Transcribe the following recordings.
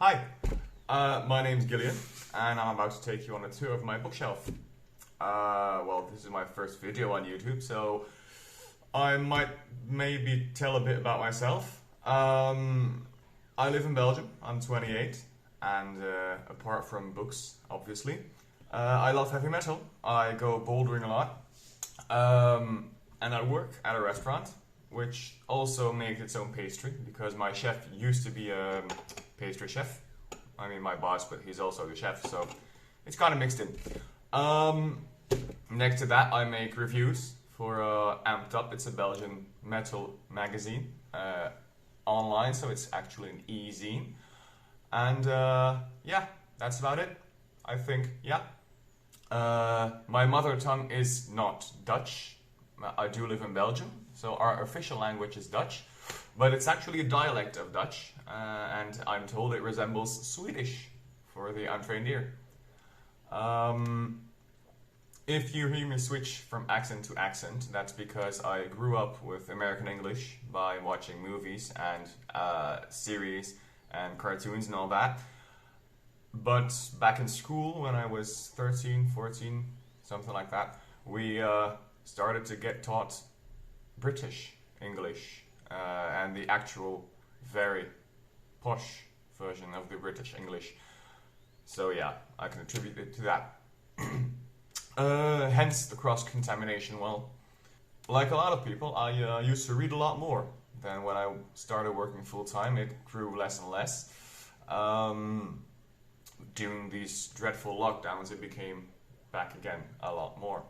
Hi, my name's Gillian, and I'm about to take you on a tour of my bookshelf. Well, this is my first video on YouTube, so I might maybe tell a bit about myself. I live in Belgium, I'm 28, and apart from books, obviously, I love heavy metal. I go bouldering a lot, and I work at a restaurant, which also makes its own pastry, because my chef used to be a pastry chef. I mean, my boss, but he's also the chef, so it's kind of mixed in. Next to that, I make reviews for Amped Up. It's a Belgian metal magazine online, so it's actually an e-zine. And yeah, that's about it, I think. Yeah. My mother tongue is not Dutch. I do live in Belgium, so our official language is Dutch, but it's actually a dialect of Dutch, and I'm told it resembles Swedish for the untrained ear. If you hear me switch from accent to accent, that's because I grew up with American English by watching movies and series and cartoons and all that. But back in school, when I was 13, 14, something like that, we started to get taught British English and the actual very posh version of the British English. So yeah, I can attribute it to that. Hence the cross-contamination. Well, like a lot of people, I used to read a lot more. Then when I started working full-time, it grew less and less. During these dreadful lockdowns, it became back again a lot more.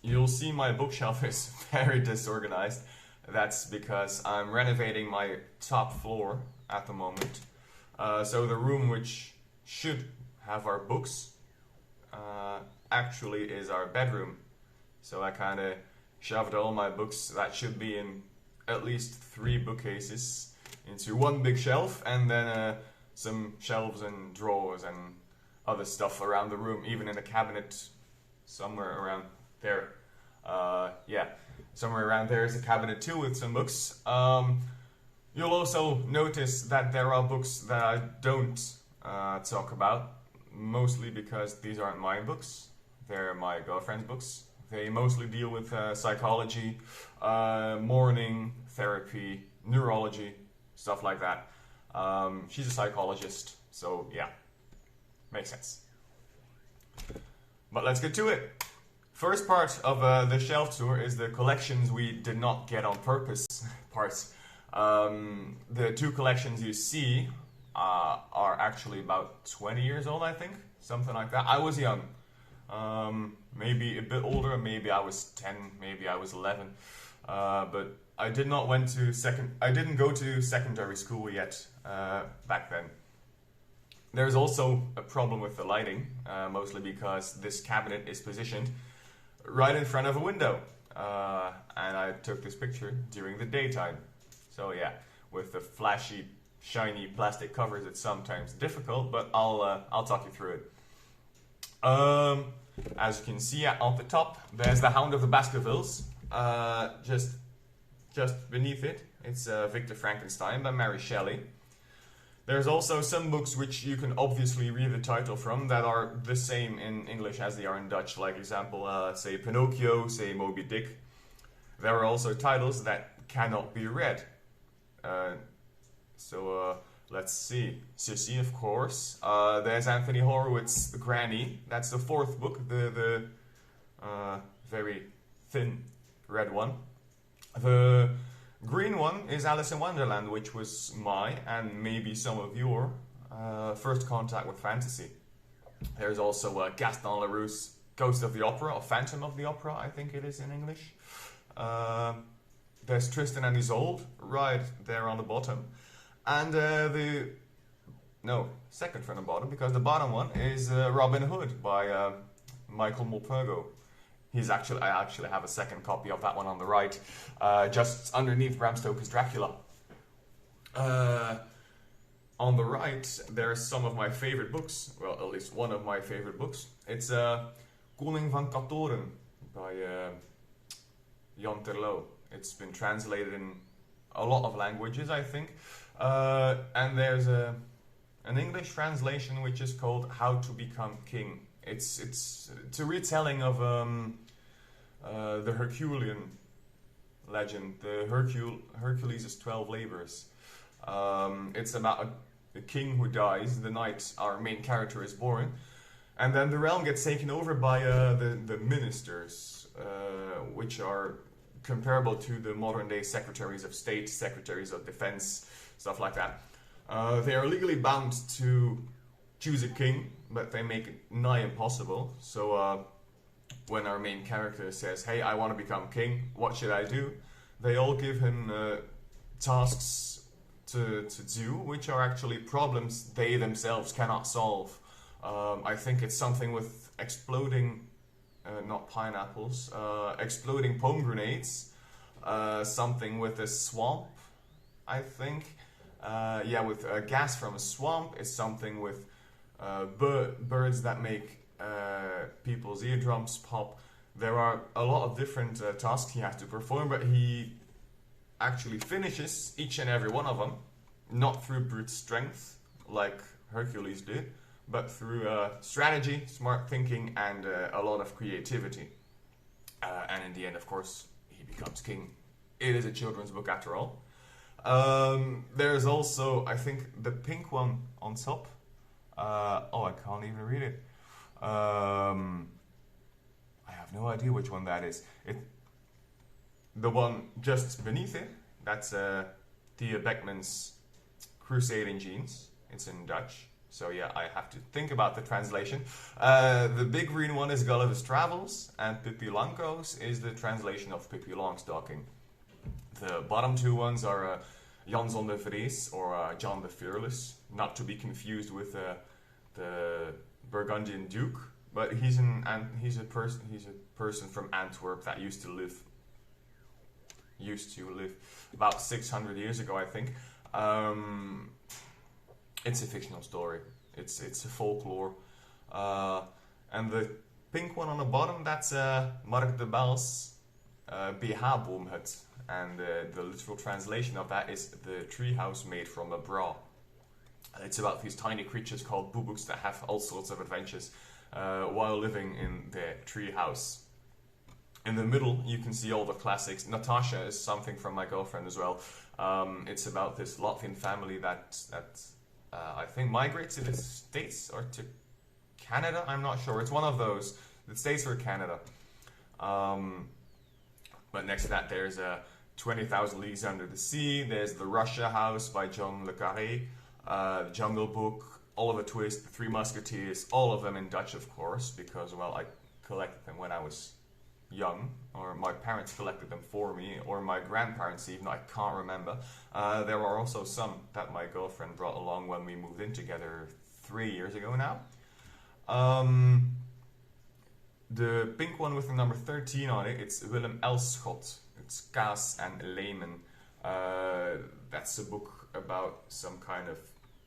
You'll see my bookshelf is very disorganized. That's because I'm renovating my top floor at the moment. So the room which should have our books actually is our bedroom. So I kind of shoved all my books that should be in at least 3 bookcases into one big shelf, and then some shelves and drawers and other stuff around the room, even in a cabinet somewhere around there. Yeah, somewhere around there is a cabinet too with some books. You'll also notice that there are books that I don't talk about, mostly because these aren't my books, they're my girlfriend's books. They mostly deal with psychology, mourning, therapy, neurology, stuff like that. She's a psychologist, so yeah, makes sense. But let's get to it. First part of the shelf tour is the collections we did not get on purpose parts. The 2 collections you see are actually about 20 years old, I think, something like that. I was young, maybe a bit older, maybe I was 10, maybe I was 11, but I didn't go to secondary school yet back then. There's also a problem with the lighting, mostly because this cabinet is positioned right in front of a window, and I took this picture during the daytime. So yeah, with the flashy, shiny plastic covers, it's sometimes difficult, but I'll talk you through it. As you can see at the top, there's the Hound of the Baskervilles. Just beneath it, it's Victor Frankenstein by Mary Shelley. There's also some books which you can obviously read the title from that are the same in English as they are in Dutch. Like example, say Pinocchio, say Moby Dick. There are also titles that cannot be read. Let's see. Sissy, of course. There's Anthony Horowitz' Granny. That's the 4th book, the very thin red one. The green one is Alice in Wonderland, which was my, and maybe some of your, first contact with fantasy. There's also Gaston Leroux's Ghost of the Opera, or Phantom of the Opera, I think it is in English. There's Tristan and Isolde, right there on the bottom. And second from the bottom, because the bottom one is Robin Hood by Michael Morpurgo. I actually have a second copy of that one on the right, just underneath Bram Stoker's Dracula. On the right, there's some of my favorite books, well, at least one of my favorite books. It's Koning van Katoren by Jan Terlouw. It's been translated in a lot of languages, I think. And there's an English translation which is called How to Become King. It's a retelling of the Herculean legend, the Hercules' 12 labors. It's about a king who dies the night our main character is born, and then the realm gets taken over by the ministers, which are comparable to the modern day secretaries of state, secretaries of defense, stuff like that. They are legally bound to choose a king, but they make it nigh impossible. So when our main character says, "Hey, I want to become king, what should I do?" they all give him tasks to do, which are actually problems they themselves cannot solve. I think it's something with exploding, not pineapples, exploding pomegranates, something with a swamp, I think. Yeah, with gas from a swamp. It's something with birds that make people's eardrums pop. There are a lot of different tasks he has to perform, but he actually finishes each and every one of them, not through brute strength like Hercules did, but through strategy, smart thinking, and a lot of creativity. And in the end, of course, he becomes king. It is a children's book after all. There's also, I think, the pink one on top. I can't even read it. I have no idea which one that is. The one just beneath it, that's Thea Beckman's Crusade in Jeans. It's in Dutch. So yeah, I have to think about the translation. The big green one is Gulliver's Travels, and Pippi Langkous is the translation of Pippi Longstocking. The bottom two ones are Jan zonder Vrees or John the Fearless, not to be confused with the Burgundian Duke, but he's a person from Antwerp that used to live about 600 years ago, I think. It's a fictional story. It's a folklore. And the pink one on the bottom, that's Mark de Baal's BH-boomhut. And the literal translation of that is the treehouse made from a bra. It's about these tiny creatures called booboeks that have all sorts of adventures while living in their treehouse. In the middle, you can see all the classics. Natasha is something from my girlfriend as well. It's about this Latvian family that I think migrates to the States or to Canada. I'm not sure. It's one of those. The States or Canada. But next to that, there's 20,000 Leagues Under the Sea. There's The Russia House by John le Carré. Jungle Book, Oliver Twist, The Three Musketeers, all of them in Dutch, of course, because, well, I collected them when I was young, or my parents collected them for me, or my grandparents even, I can't remember. There are also some that my girlfriend brought along when we moved in together 3 years ago now. The pink one with the number 13 on it, it's Willem Elschot. It's Kaas and Leeman. That's a book about some kind of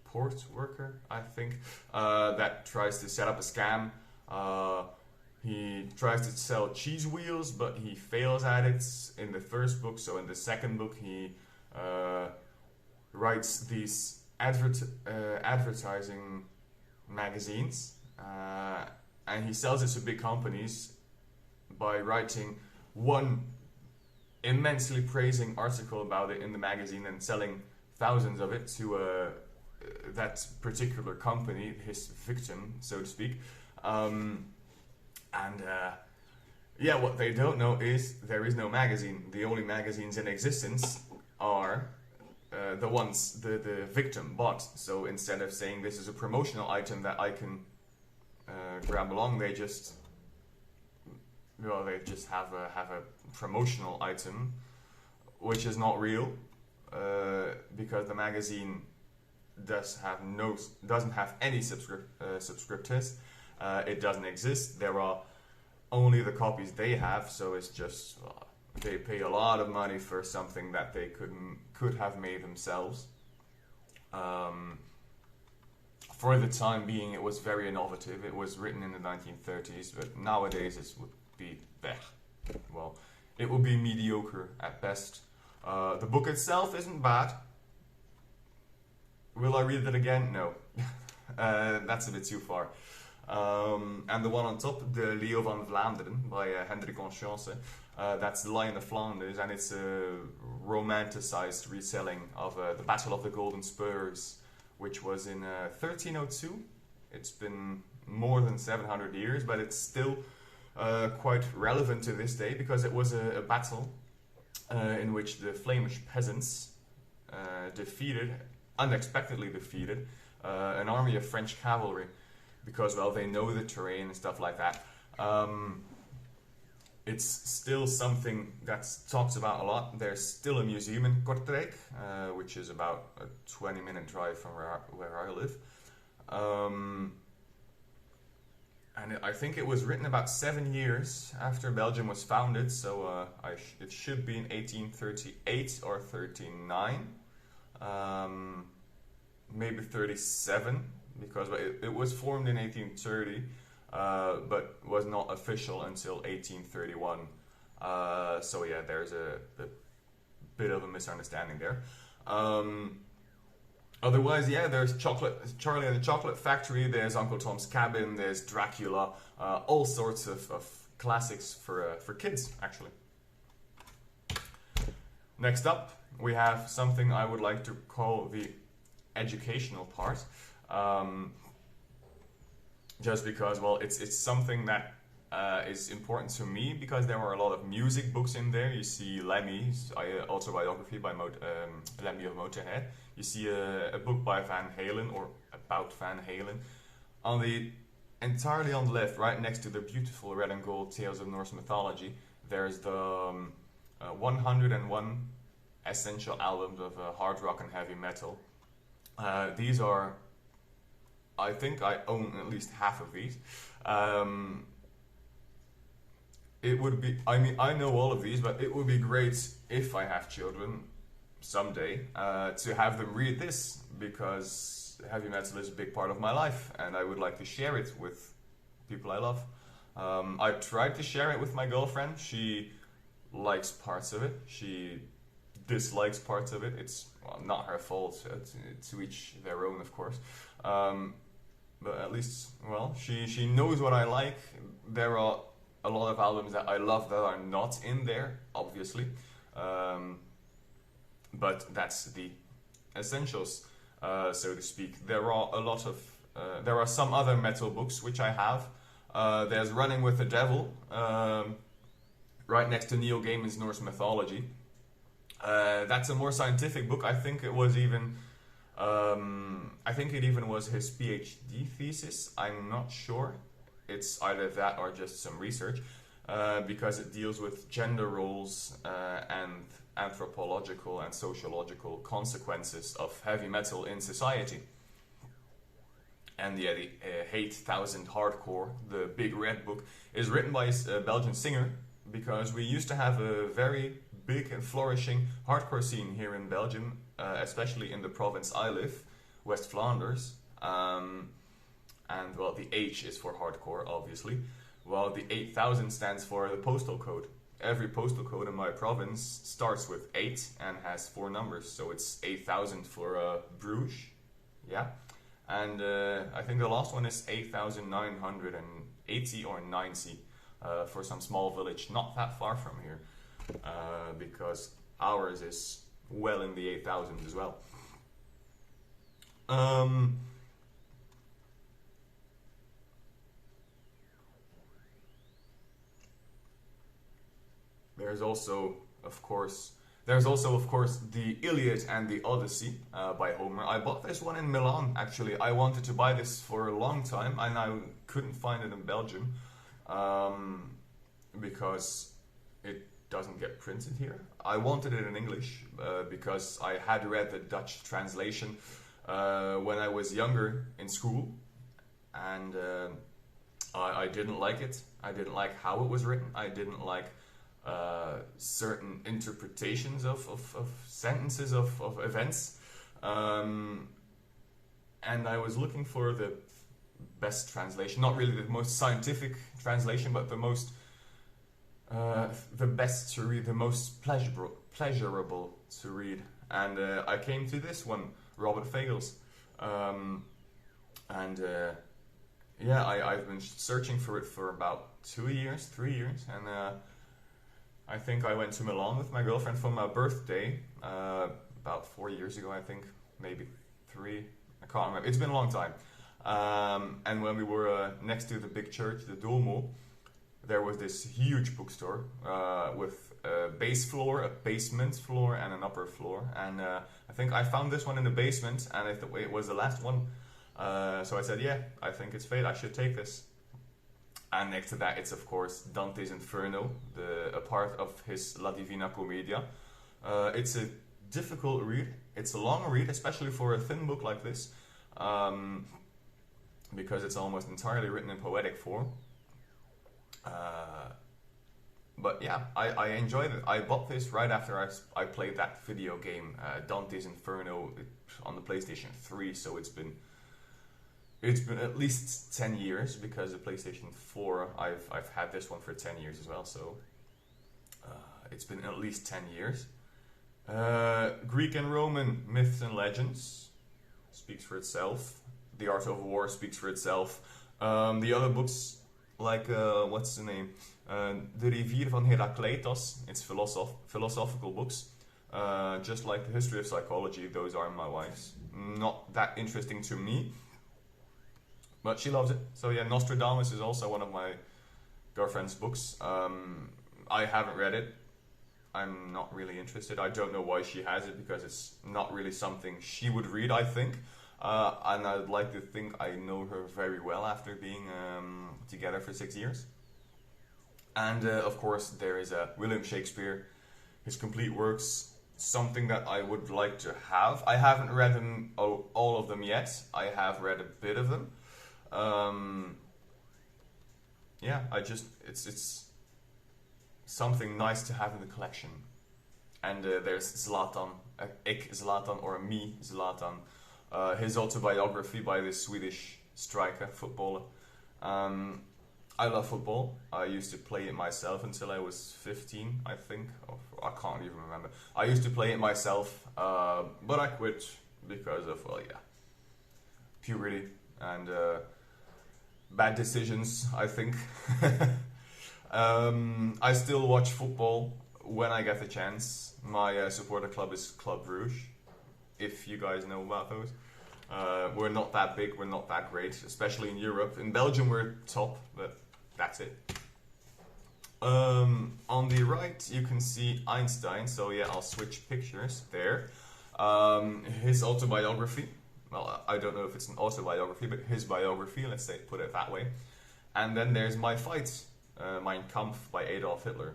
port worker, I think, that tries to set up a scam. He tries to sell cheese wheels, but he fails at it in the first book. So in the second book, he writes these advertising magazines, and he sells it to big companies by writing one immensely praising article about it in the magazine and selling thousands of it to that particular company, his victim, so to speak. Yeah, what they don't know is there is no magazine. The only magazines in existence are the ones the victim bought. So instead of saying this is a promotional item that I can grab along, they just have a promotional item, which is not real, because the magazine doesn't have any subscriptors. It doesn't exist. There are only the copies they have, so it's just they pay a lot of money for something that they could have made themselves. For the time being, it was very innovative. It was written in the 1930s, but nowadays it would be well, it would be mediocre at best. The book itself isn't bad. Will I read it again? No. That's a bit too far. And the one on top, the Leo van Vlaanderen by Hendrik Conscience, that's The Lion of Flanders, and it's a romanticized retelling of the Battle of the Golden Spurs, which was in 1302. It's been more than 700 years, but it's still quite relevant to this day, because it was a battle in which the Flemish peasants unexpectedly defeated an army of French cavalry, because, well, they know the terrain and stuff like that. It's still something that's talked about a lot. There's still a museum in Kortrijk, which is about a 20-minute drive from where I live. And I think it was written about 7 years after Belgium was founded, so it should be in 1838 or 39, maybe 37, because it was formed in 1830, but was not official until 1831. So yeah, there's a bit of a misunderstanding there. Otherwise, yeah, there's Charlie and the Chocolate Factory, there's Uncle Tom's Cabin, there's Dracula, all sorts of classics for kids, actually. Next up, we have something I would like to call the educational part. Just because, well, it's something that is important to me, because there are a lot of music books in there. You see Lemmy's Autobiography by Lemmy of Motorhead. You see a book by Van Halen, or about Van Halen. Entirely on the left, right next to the beautiful red and gold Tales of Norse Mythology, there's the 101 essential albums of hard rock and heavy metal. These are, I think I own at least half of these. It would be, I mean, I know all of these, but it would be great if I have children someday to have them read this, because heavy metal is a big part of my life and I would like to share it with people I love. I tried to share it with my girlfriend. She likes parts of it, she dislikes parts of it. It's, well, not her fault, to each their own, of course. But at least, well, she knows what I like. There are a lot of albums that I love that are not in there, obviously. But that's the essentials, so to speak. There are some other metal books which I have. There's Running with the Devil, right next to Neil Gaiman's Norse Mythology. That's a more scientific book. I think it even was his PhD thesis. I'm not sure. It's either that or just some research, because it deals with gender roles and anthropological and sociological consequences of heavy metal in society. And yeah, the 8000 Hardcore, the Big Red Book, is written by a Belgian singer, because we used to have a very big and flourishing hardcore scene here in Belgium, especially in the province I live, West Flanders. And well, the H is for hardcore, obviously. Well, the 8000 stands for the postal code. Every postal code in my province starts with 8 and has 4 numbers, so it's 8000 for Bruges, yeah. And I think the last one is 8980 or 90 for some small village not that far from here, because ours is well in the 8000s as well. There's also, of course, the Iliad and the Odyssey by Homer. I bought this one in Milan, actually. I wanted to buy this for a long time, and I couldn't find it in Belgium, because it doesn't get printed here. I wanted it in English, because I had read the Dutch translation when I was younger in school, and I didn't like it. I didn't like how it was written. I didn't like certain interpretations of sentences, of events, and I was looking for the best translation, not really the most scientific translation, but the best to read, the most pleasurable to read, and I came to this one, Robert Fagles. And yeah, I've been searching for it for about 2 years, 3 years, and I think I went to Milan with my girlfriend for my birthday about 4 years ago, I think, maybe 3. I can't remember. It's been a long time. And when we were next to the big church, the Duomo, there was this huge bookstore with a base floor, a basement floor, and an upper floor. And I think I found this one in the basement, and it was the last one. So I said, yeah, I think it's fate, I should take this. And next to that, it's of course Dante's Inferno, a part of his La Divina Commedia. It's a difficult read. It's a long read, especially for a thin book like this, because it's almost entirely written in poetic form. But yeah, I enjoyed it. I bought this right after I played that video game, Dante's Inferno, on the PlayStation 3, so it's been at least 10 years, because the PlayStation 4, I've had this one for 10 years as well, so it's been at least 10 years. Greek and Roman myths and legends speaks for itself. The Art of War speaks for itself. The other books, like what's the name? De Rivier van Herakleitos. It's philosophical books. Just like the History of Psychology, those are my wife's. Not that interesting to me, but she loves it. So yeah, Nostradamus is also one of my girlfriend's books. I haven't read it. I'm not really interested. I don't know why she has it, because it's not really something she would read, I think. And I'd like to think I know her very well after being together for 6 years. And of course there is William Shakespeare, his complete works, something that I would like to have. I haven't read them, all of them yet. I have read a bit of them. Yeah, it's something nice to have in the collection. And there's Zlatan, Ik Zlatan, or Me Zlatan, his autobiography by this Swedish striker, footballer. I love football. I used to play it myself until I was 15, I think. I can't even remember. I used to play it myself, but I quit because of, well, yeah, puberty and bad decisions, I think. I still watch football when I get the chance. My supporter club is Club Rouge, if you guys know about those. We're not that big, we're not that great, especially in Europe. In Belgium we're top, but that's it. On the right you can see Einstein, so yeah, I'll switch pictures there. His autobiography, well, I don't know if it's an autobiography, but his biography, let's say, put it that way. And then there's My Fight, Mein Kampf by Adolf Hitler.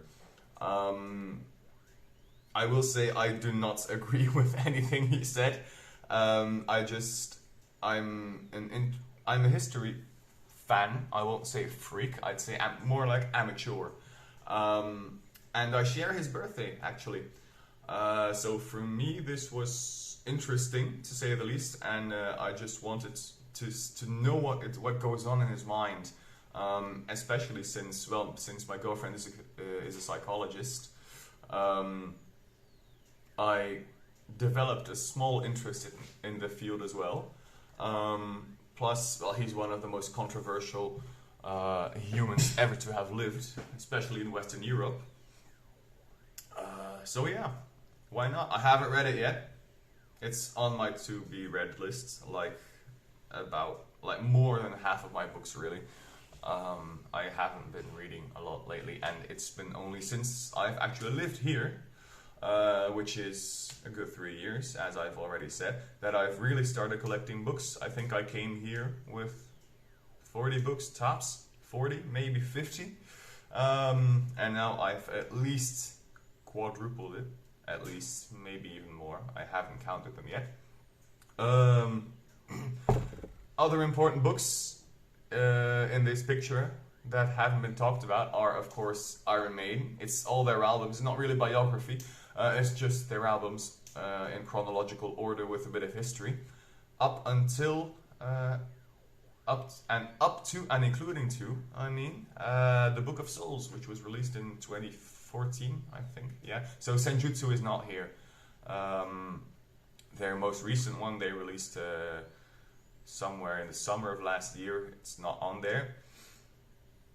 I will say I do not agree with anything he said. I'm a history fan. I won't say freak. I'd say more like amateur. And I share his birthday, actually. So for me, this was interesting, to say the least, and I just wanted to know what goes on in his mind, especially since my girlfriend is a psychologist. I developed a small interest in the field as well. Plus, well, he's one of the most controversial humans ever to have lived, especially in Western Europe. So yeah, why not? I haven't read it yet. It's on my to-be-read list, like more than half of my books, really. I haven't been reading a lot lately, and it's been only since I've actually lived here, which is a good 3 years, as I've already said, that I've really started collecting books. I think I came here with 40 books tops, 40, maybe 50, and now I've at least quadrupled it, at least, maybe even more. I haven't counted them yet. Other important books in this picture that haven't been talked about are, of course, Iron Maiden. It's all their albums, not really biography. It's just their albums in chronological order with a bit of history, up to and including to, the Book of Souls, which was released in 2014, I think. Yeah. So Senjutsu is not here. Their most recent one they released somewhere in the summer of last year. It's not on there.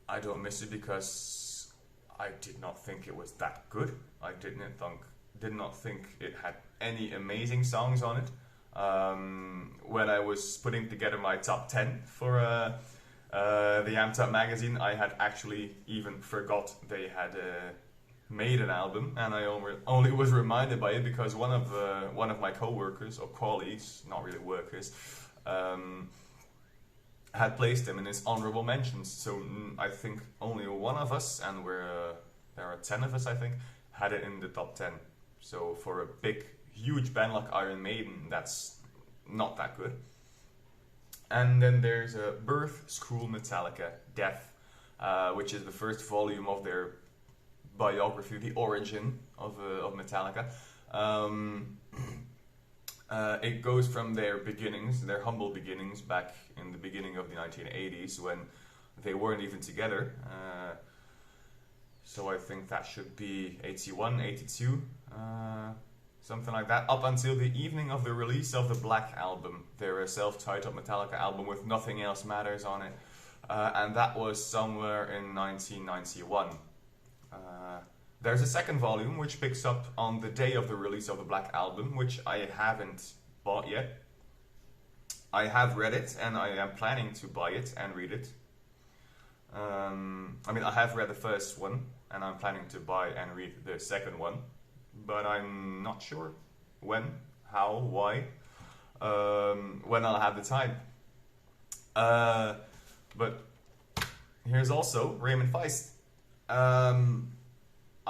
I don't miss it because I did not think it was that good. I did not think it had any amazing songs on it. When I was putting together my top 10 for the Amped Up magazine, I had actually even forgot they had a Maiden album, and I only was reminded by it because one of my co-workers or colleagues, not really workers, had placed them in his honorable mentions. So I think only one of us, and there are 10 of us, I think, had it in the top 10. So for a huge band like Iron Maiden, that's not that good. And then there's Birth, School, Metallica, Death, which is the first volume of their biography, the origin of Metallica. It goes from their beginnings, their humble beginnings, back in the beginning of the 1980s when they weren't even together. So I think that should be 81, 82, something like that, up until the evening of the release of the Black Album, their self-titled Metallica album with Nothing Else Matters on it. And that was somewhere in 1991. There's a second volume which picks up on the day of the release of the Black Album, which I haven't bought yet. I have read it and I am planning to buy it and read it. I mean, I have read the first one and I'm planning to buy and read the second one, but I'm not sure when, how, why, when I'll have the time. But here's also Raymond Feist.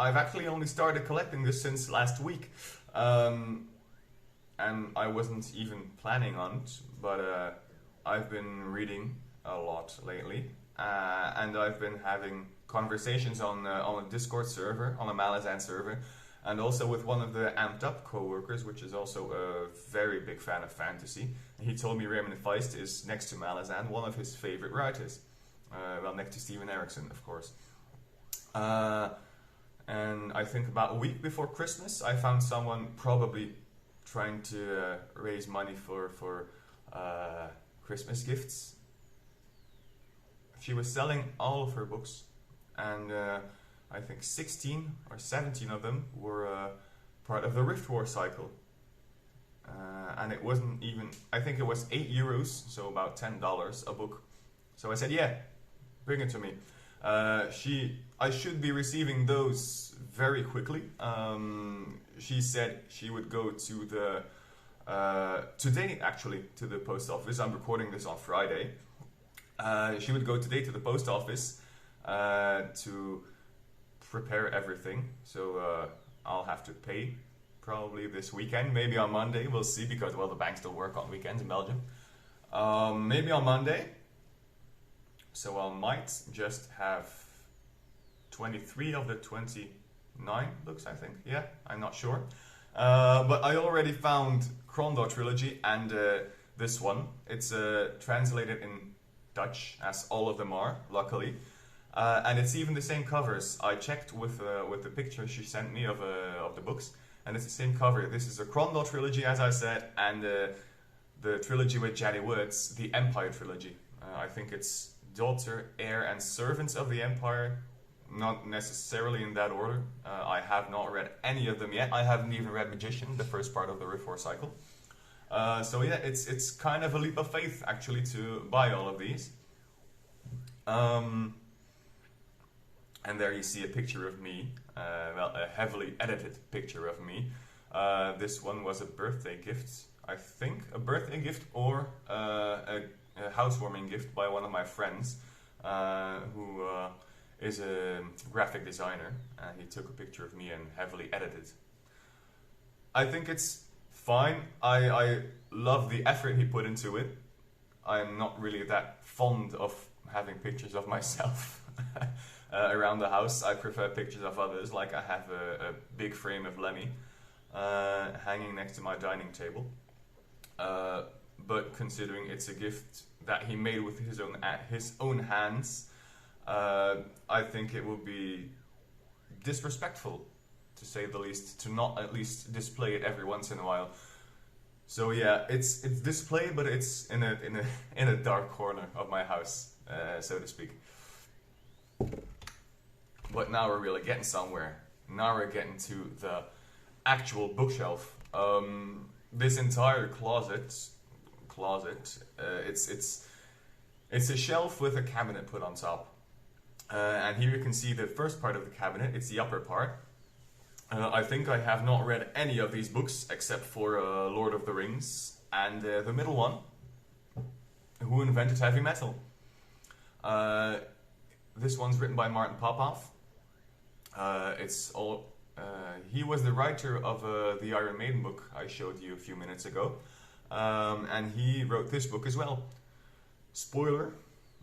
I've actually only started collecting this since last week, and I wasn't even planning on it, but I've been reading a lot lately, and I've been having conversations on a Discord server, on a Malazan server, and also with one of the Amped Up co-workers, which is also a very big fan of fantasy. And he told me Raymond Feist is, next to Malazan, one of his favorite writers. Well, next to Steven Erikson, of course. And I think about a week before Christmas, I found someone probably trying to raise money for Christmas gifts. She was selling all of her books, and I think 16 or 17 of them were part of the Rift War cycle. And it wasn't even, I think it was €8, so about $10 a book. So I said, yeah, bring it to me. I should be receiving those very quickly. She said she would go to today actually, to the post office. I'm recording this on Friday. She would go today to the post office to prepare everything. So I'll have to pay probably this weekend, maybe on Monday, we'll see, because, well, the banks still work on weekends in Belgium. Maybe on Monday. So I might just have 23 of the 29 books, I think. Yeah, I'm not sure. But I already found Crondor Trilogy and this one. It's translated in Dutch, as all of them are, luckily. And it's even the same covers. I checked with the picture she sent me of the books, and it's the same cover. This is a Crondor Trilogy, as I said, and the trilogy with Jaddy Woods, the Empire Trilogy. I think it's Daughter, Heir, and Servants of the Empire. Not necessarily in that order. I have not read any of them yet. I haven't even read Magician, the first part of the Rift War cycle. So yeah, it's kind of a leap of faith, actually, to buy all of these. And there you see a picture of me, well, a heavily edited picture of me. This one was a birthday gift, I think. A birthday gift or a housewarming gift by one of my friends, who is a graphic designer. And he took a picture of me and heavily edited. I think it's fine. I love the effort he put into it. I'm not really that fond of having pictures of myself around the house. I prefer pictures of others, like I have a big frame of Lemmy hanging next to my dining table. But considering it's a gift that he made with his own hands, I think it would be disrespectful, to say the least, to not at least display it every once in a while. So yeah, it's displayed, but it's in a dark corner of my house, so to speak. But now we're really getting somewhere. Now we're getting to the actual bookshelf. This entire closet, it's a shelf with a cabinet put on top. And here you can see the first part of the cabinet. It's the upper part. I think I have not read any of these books except for Lord of the Rings and the middle one, Who Invented Heavy Metal. This one's written by Martin Popoff. He was the writer of the Iron Maiden book I showed you a few minutes ago, and he wrote this book as well. Spoiler,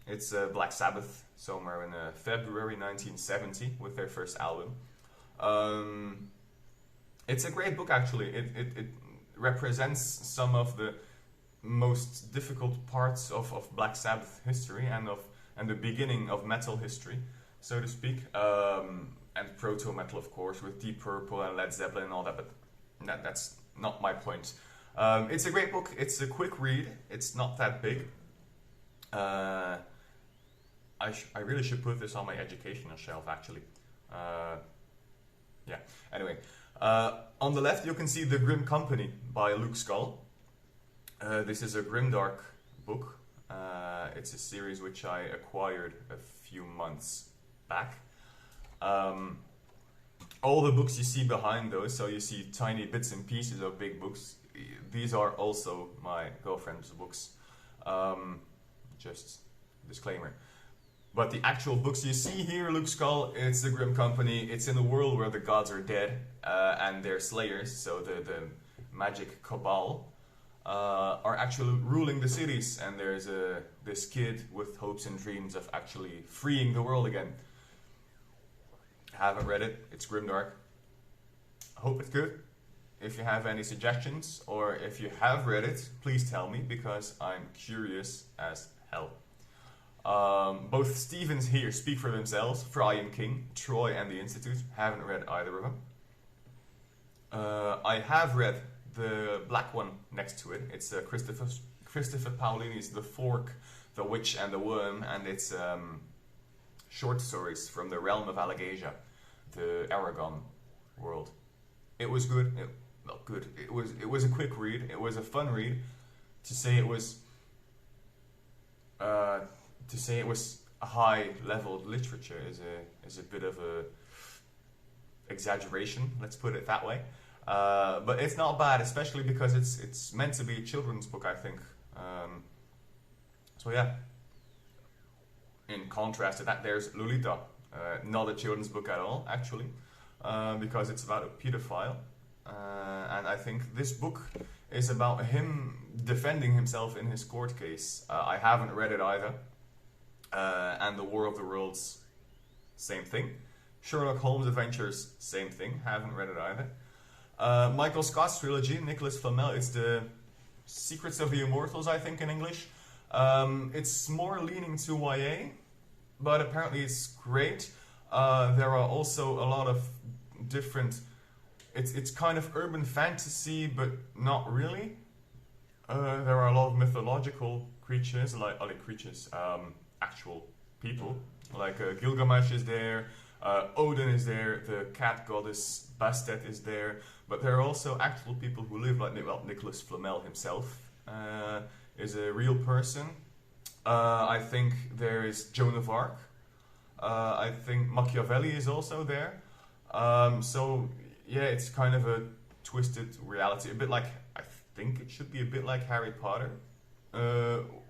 it's Black Sabbath, somewhere in February 1970 with their first album. It's a great book, actually. It represents some of the most difficult parts of Black Sabbath history and the beginning of metal history, so to speak. And proto-metal, of course, with Deep Purple and Led Zeppelin and all that, but that's not my point. It's a great book. It's a quick read. It's not that big. I really should put this on my educational shelf, actually. Yeah, anyway. On the left, you can see The Grim Company by Luke Scull. This is a grimdark book. It's a series which I acquired a few months back. All the books you see behind those, so you see tiny bits and pieces of big books, these are also my girlfriend's books. Just disclaimer. But the actual books you see here, Luke Scull, it's the Grim Company. It's in a world where the gods are dead and their slayers, so the magic cabal, are actually ruling the cities. And there's this kid with hopes and dreams of actually freeing the world again. Haven't read it. It's grimdark. I hope it's good. If you have any suggestions, or if you have read it, please tell me, because I'm curious as hell. Both Stevens here speak for themselves. Fry and King, Troy and the Institute. Haven't read either of them. I have read the black one next to it. It's Christopher Paolini's The Fork, The Witch and the Worm, and it's short stories from the realm of Allegasia, the Aragon world. It was good. Not good. It was a quick read. It was a fun read. To say it was a high-level literature is a bit of a exaggeration. Let's put it that way. But it's not bad, especially because it's meant to be a children's book, I think. So yeah. In contrast to that, there's Lolita, not a children's book at all, actually, because it's about a pedophile. And I think this book is about him defending himself in his court case. I haven't read it either. And The War of the Worlds, same thing. Sherlock Holmes Adventures, same thing. Haven't read it either. Michael Scott's trilogy, Nicholas Flamel, it's the Secrets of the Immortals, I think, in English. It's more leaning to YA, but apparently it's great. There are also a lot of different... It's kind of urban fantasy, but not really. There are a lot of mythological creatures, actual people. Like Gilgamesh is there, Odin is there, the cat goddess Bastet is there, but there are also actual people who live, like Nicholas Flamel himself is a real person. I think there is Joan of Arc. I think Machiavelli is also there. So yeah, it's kind of a twisted reality, a bit like, I think it should be a bit like Harry Potter,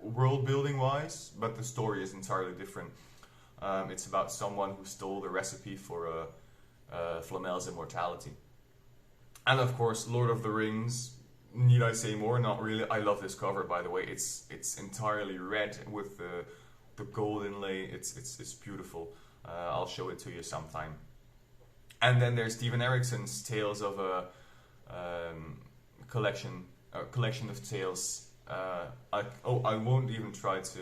world building wise, but the story is entirely different. It's about someone who stole the recipe for Flamel's immortality. And of course, Lord of the Rings. Need I say more? Not really. I love this cover, by the way. It's entirely red with the gold inlay. It's beautiful. I'll show it to you sometime. And then there's Steven Eriksson's Tales of a collection of tales. I won't even try to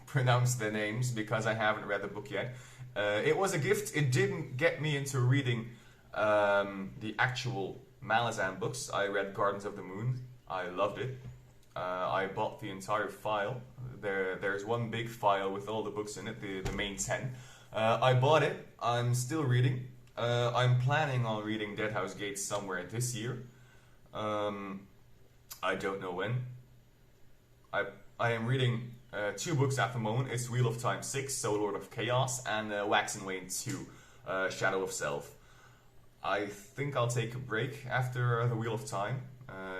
pronounce the names because I haven't read the book yet. It was a gift. It didn't get me into reading the actual Malazan books. I read Gardens of the Moon I loved it. I bought the entire file. There's one big file with all the books in it, the main 10. I bought it. I'm still reading. I'm planning on reading Deadhouse Gate somewhere this year. I don't know when. I am reading 2 books at the moment. It's Wheel of Time 6, Soul Lord of Chaos, and Wax and Wane 2, Shadow of Self. I think I'll take a break after the Wheel of Time,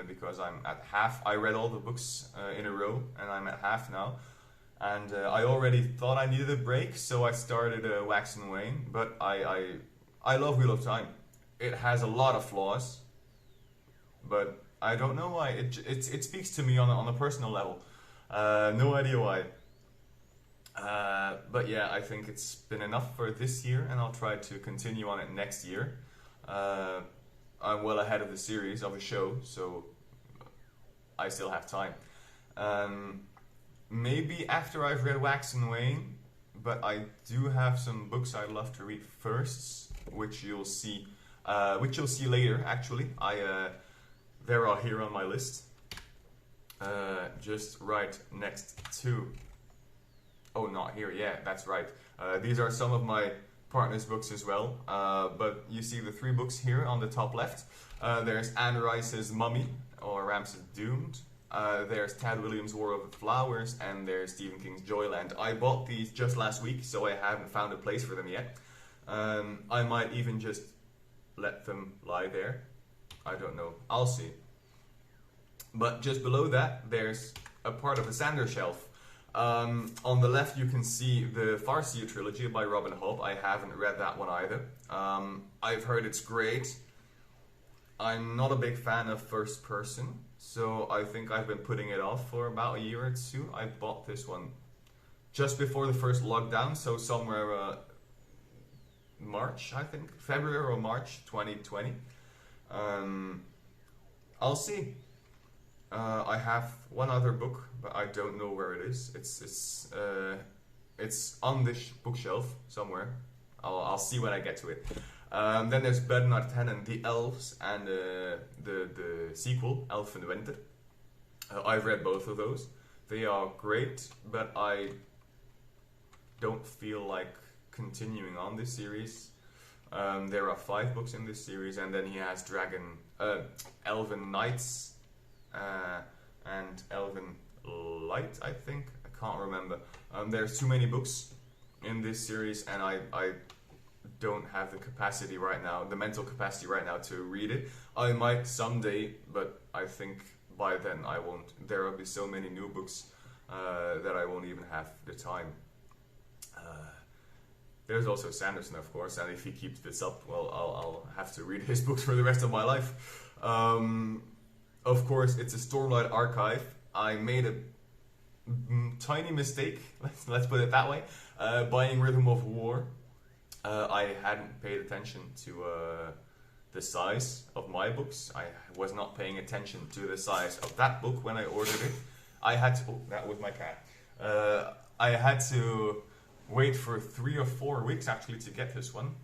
because I'm at half. I read all the books in a row, and I'm at half now. And I already thought I needed a break, so I started Wax and Wane. But I love Wheel of Time. It has a lot of flaws, but I don't know why. It speaks to me on a personal level. No idea why. But yeah, I think it's been enough for this year, and I'll try to continue on it next year. I'm well ahead of the series of a show, so I still have time. Maybe after I've read Wax and Wane, but I do have some books I'd love to read first, which you'll see later. Actually, they're all here on my list, just right next to. Oh, not here. Yeah, that's right. These are some of my partner's books as well. But you see the 3 books here on the top left. There's Anne Rice's Mummy, or Ramses Doomed. There's Tad Williams' War of the Flowers, and there's Stephen King's Joyland. I bought these just last week, so I haven't found a place for them yet. I might even just let them lie there. I don't know. I'll see. But just below that, there's a part of a Sander shelf. On the left, you can see the Farseer Trilogy by Robin Hobb. I haven't read that one either. I've heard it's great. I'm not a big fan of first person, so I think I've been putting it off for about a year or 2. I bought this one just before the first lockdown, so somewhere March, I think, February or March 2020. I'll see. I have one other book, but I don't know where it is. It's on this bookshelf somewhere. I'll see when I get to it. Then there's Bernard Tannen, The Elves, and the sequel, Elf in Winter. I've read both of those. They are great, but I don't feel like continuing on this series. There are 5 books in this series, and then he has Elven Knights, and Elven Light, I think. I can't remember. There's too many books in this series, and I don't have the capacity right now, the mental capacity right now to read it. I might someday, but I think by then I won't. There will be so many new books that I won't even have the time. There's also Sanderson, of course, and if he keeps this up, well, I'll have to read his books for the rest of my life. Of course, it's a Stormlight Archive. I made a tiny mistake, let's put it that way, buying Rhythm of War. I hadn't paid attention to the size of my books. I was not paying attention to the size of that book when I ordered it. I had to... Oh, that was my cat. I had to wait for 3 or 4 weeks, actually, to get this one.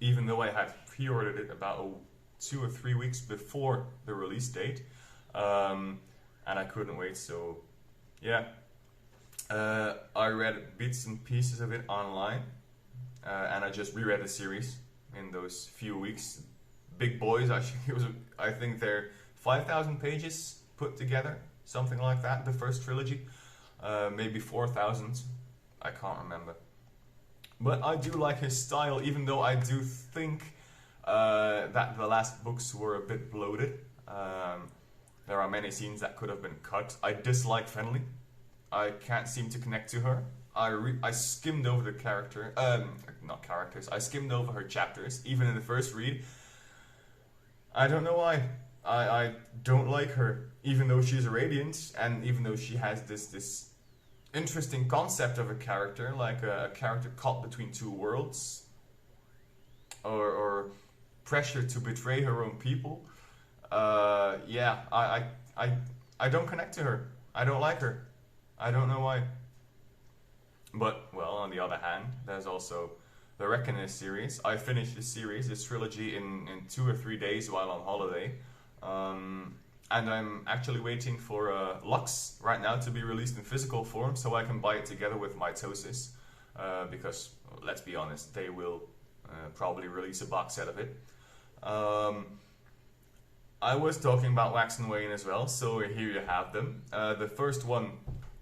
Even though I had pre-ordered it about 2 or 3 weeks before the release date. And I couldn't wait, so... Yeah. I read bits and pieces of it online, and I just reread the series in those few weeks. Big boys, I think they're 5,000 pages put together, something like that, the first trilogy. Maybe 4,000, I can't remember. But I do like his style, even though I do think that the last books were a bit bloated. There are many scenes that could have been cut. I dislike Fenley. I can't seem to connect to her. I skimmed over the character, not characters, I skimmed over her chapters, even in the first read. I don't know why. I don't like her, even though she's a Radiant, and even though she has this interesting concept of a character, like a character caught between 2 worlds, or pressure to betray her own people. Yeah, I don't connect to her. I don't like her. I don't know why. But, well, on the other hand, there's also the Reckoner series. I finished this series, this trilogy, in 2 or 3 days while on holiday. And I'm actually waiting for Lux right now to be released in physical form so I can buy it together with Mitosis. Because, let's be honest, they will probably release a box set of it. I was talking about Wax and Wayne as well, so here you have them. The first one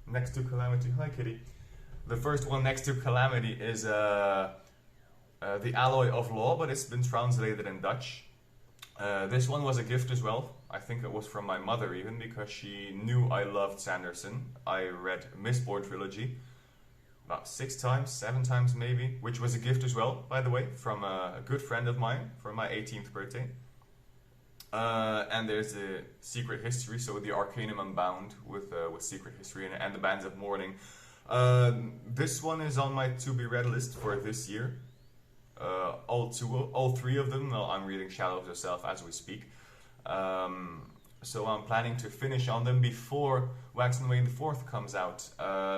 next to Calamity. Hi, Kitty. The first one next to Calamity is The Alloy of Law, but it's been translated in Dutch. This one was a gift as well. I think it was from my mother even, because she knew I loved Sanderson. I read Mistborn Trilogy about 6 times, 7 times maybe, which was a gift as well, by the way, from a good friend of mine for my 18th birthday. And there's the Secret History, so the Arcanum Unbound with Secret History and the Bands of Mourning. This one is on my to-be-read list for this year. All 3 of them. Well, I'm reading Shadows herself as we speak. So I'm planning to finish on them before Wax and Wayne the 4th comes out,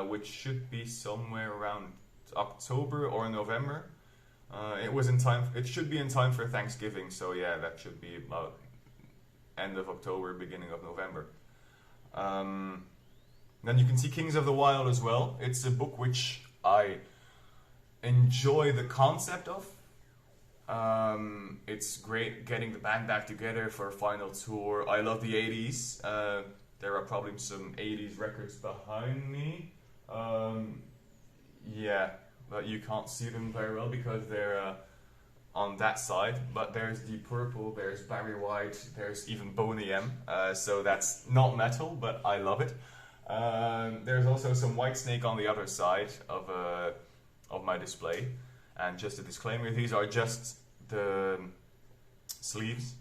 which should be somewhere around October or November. It should be in time for Thanksgiving, so yeah, that should be about end of October, beginning of November. Then you can see Kings of the Wild as well. It's a book which I enjoy the concept of. It's great getting the band back together for a final tour. I love the 80s. There are probably some 80s records behind me. Yeah, but you can't see them very well because they're on that side. But there's Deep Purple, there's Barry White, there's even Boney M. So that's not metal, but I love it. There's also some Whitesnake on the other side of my display. And just a disclaimer, these are just the sleeves.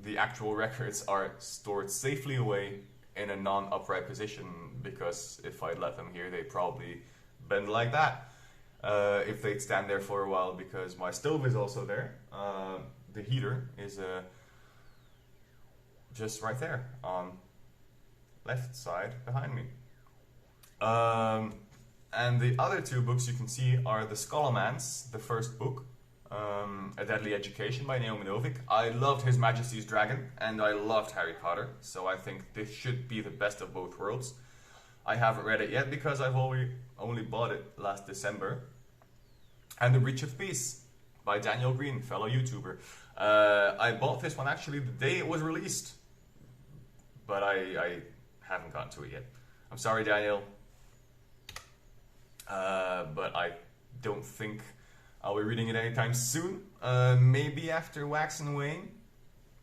The actual records are stored safely away in a non-upright position, because if I let them here, they'd probably bend like that if they'd stand there for a while, because my stove is also there. The heater is just right there on left side behind me. And the other 2 books you can see are The Scholomance, the first book, A Deadly Education by Naomi Novik. I loved His Majesty's Dragon, and I loved Harry Potter, so I think this should be the best of both worlds. I haven't read it yet because I've only bought it last December. And The Breach of Peace by Daniel Green, fellow YouTuber. I bought this one actually the day it was released, but I haven't gotten to it yet. I'm sorry, Daniel. But I don't think I'll be reading it anytime soon. Maybe after Wax and Wayne.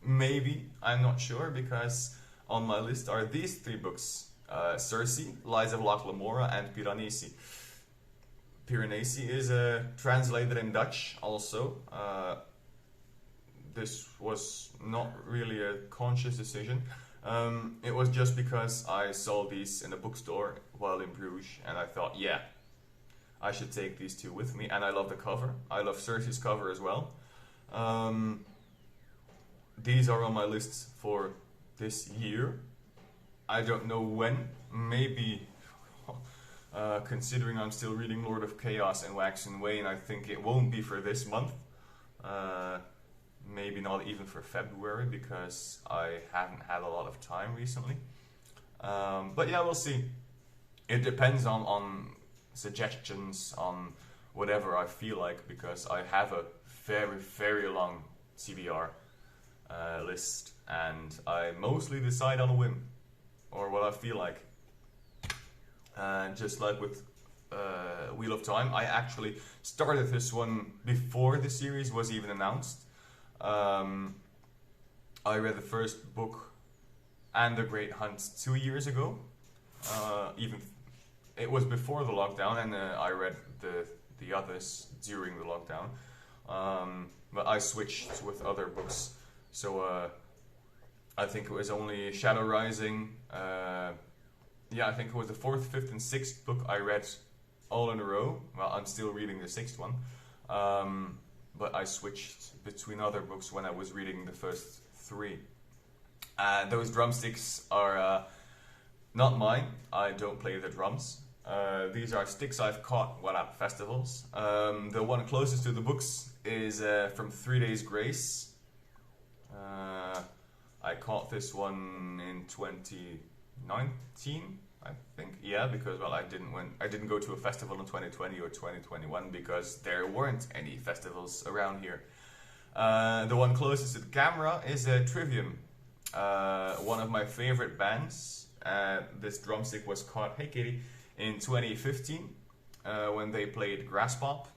Maybe. I'm not sure, because on my list are these 3 books. Circe, Lies of Loch Lamora, and Piranesi. Piranesi is translated in Dutch also. This was not really a conscious decision. It was just because I saw these in a bookstore while in Bruges, and I thought, yeah, I should take these 2 with me. And I love the cover. I love Circe's cover as well. These are on my list for this year. I don't know when. Maybe, considering I'm still reading Lord of Chaos and Wax and Wayne, I think it won't be for this month. Maybe not even for February, because I haven't had a lot of time recently. But yeah, we'll see. It depends on suggestions, on whatever I feel like, because I have a very, very long CBR list, and I mostly decide on a whim, or what I feel like. Just like with Wheel of Time, I actually started this one before the series was even announced. I read the first book and The Great Hunt 2 years ago. It was before the lockdown, and I read the others during the lockdown. But I switched with other books, so I think it was only Shadow Rising. Yeah, I think it was the 4th, 5th, and 6th book I read all in a row. Well, I'm still reading the 6th one. But I switched between other books when I was reading the first 3. Those drumsticks are not mine. I don't play the drums. These are sticks I've caught while at festivals. The one closest to the books is from 3 Days Grace. I caught this one in 2019, I think. Yeah, because well, I didn't go to a festival in 2020 or 2021 because there weren't any festivals around here. The one closest to the camera is Trivium, one of my favorite bands. This drumstick was caught, hey kitty, in 2015 when they played Grass Pop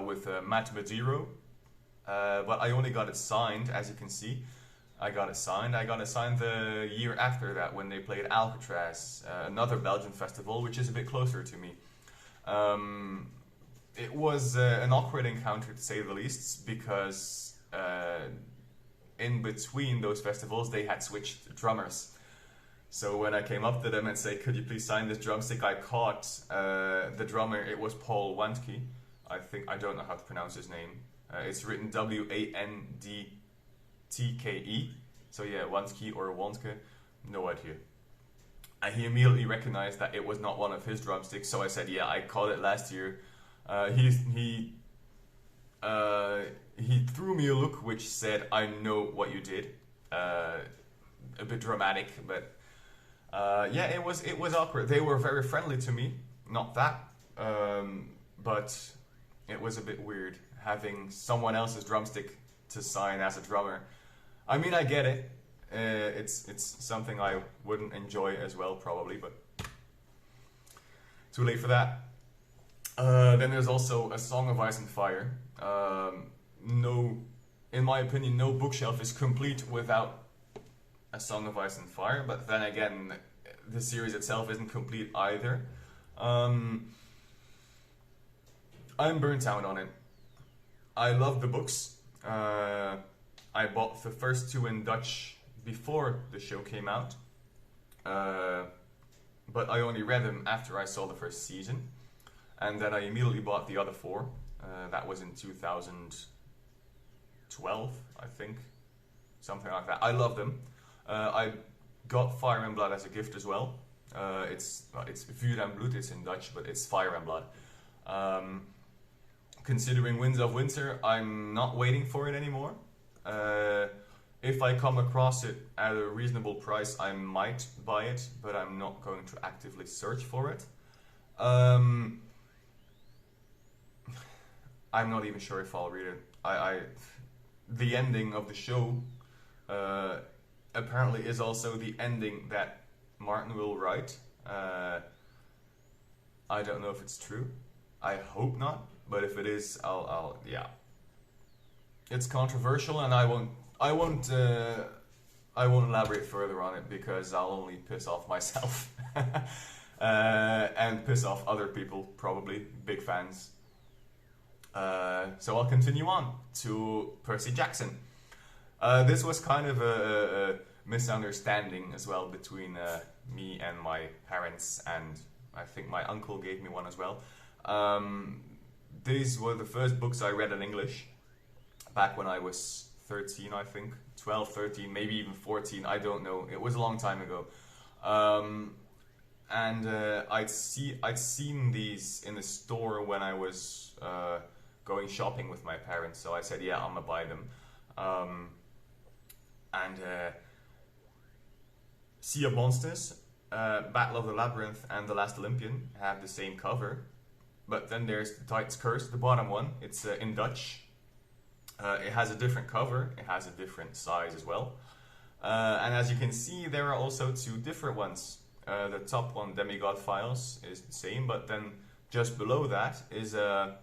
with Matt Madiro. But I only got it signed, as you can see. I got it signed the year after that when they played Alcatraz, another Belgian festival, which is a bit closer to me. It was an awkward encounter, to say the least, because in between those festivals they had switched drummers. So when I came up to them and said, could you please sign this drumstick, I caught the drummer. It was Paul Wandke. I don't know how to pronounce his name. It's written Wandtke. So yeah, Wandke or Wandke, no idea. And he immediately recognized that it was not one of his drumsticks. So I said, yeah, I caught it last year. He threw me a look which said, I know what you did. A bit dramatic, but yeah, it was awkward. They were very friendly to me, not that, but it was a bit weird having someone else's drumstick to sign as a drummer. I mean, I get it. It's something I wouldn't enjoy as well, probably, but too late for that. Then there's also A Song of Ice and Fire. In my opinion, no bookshelf is complete without A Song of Ice and Fire, but then again, the series itself isn't complete either. I'm burnt out on it. I love the books. I bought the first two in Dutch before the show came out, but I only read them after I saw the first season, and then I immediately bought the other four. That was in 2012, I think, something like that. I love them. I got Fire and Blood as a gift as well. It's Vuur en Bloed, it's in Dutch, but it's Fire and Blood. Considering Winds of Winter, I'm not waiting for it anymore. If I come across it at a reasonable price, I might buy it, but I'm not going to actively search for it. I'm not even sure if I'll read it. The ending of the show apparently is also the ending that Martin will write. I don't know if it's true. I hope not, but if it is, I'll yeah. It's controversial, and I won't elaborate further on it because I'll only piss off myself and piss off other people, probably big fans. So I'll continue on to Percy Jackson. This was kind of a misunderstanding as well between me and my parents, and I think my uncle gave me one as well. These were the first books I read in English back when I was 13, I think. 12, 13, maybe even 14, I don't know. It was a long time ago. And I'd seen these in the store when I was going shopping with my parents, so I said, yeah, I'm gonna buy them. Sea of Monsters, Battle of the Labyrinth, and The Last Olympian have the same cover, but then there's The Titan's Curse, the bottom one. It's in Dutch. It has a different cover, it has a different size as well. And as you can see, there are also two different ones. The top one, Demigod Files, is the same, but then just below that is I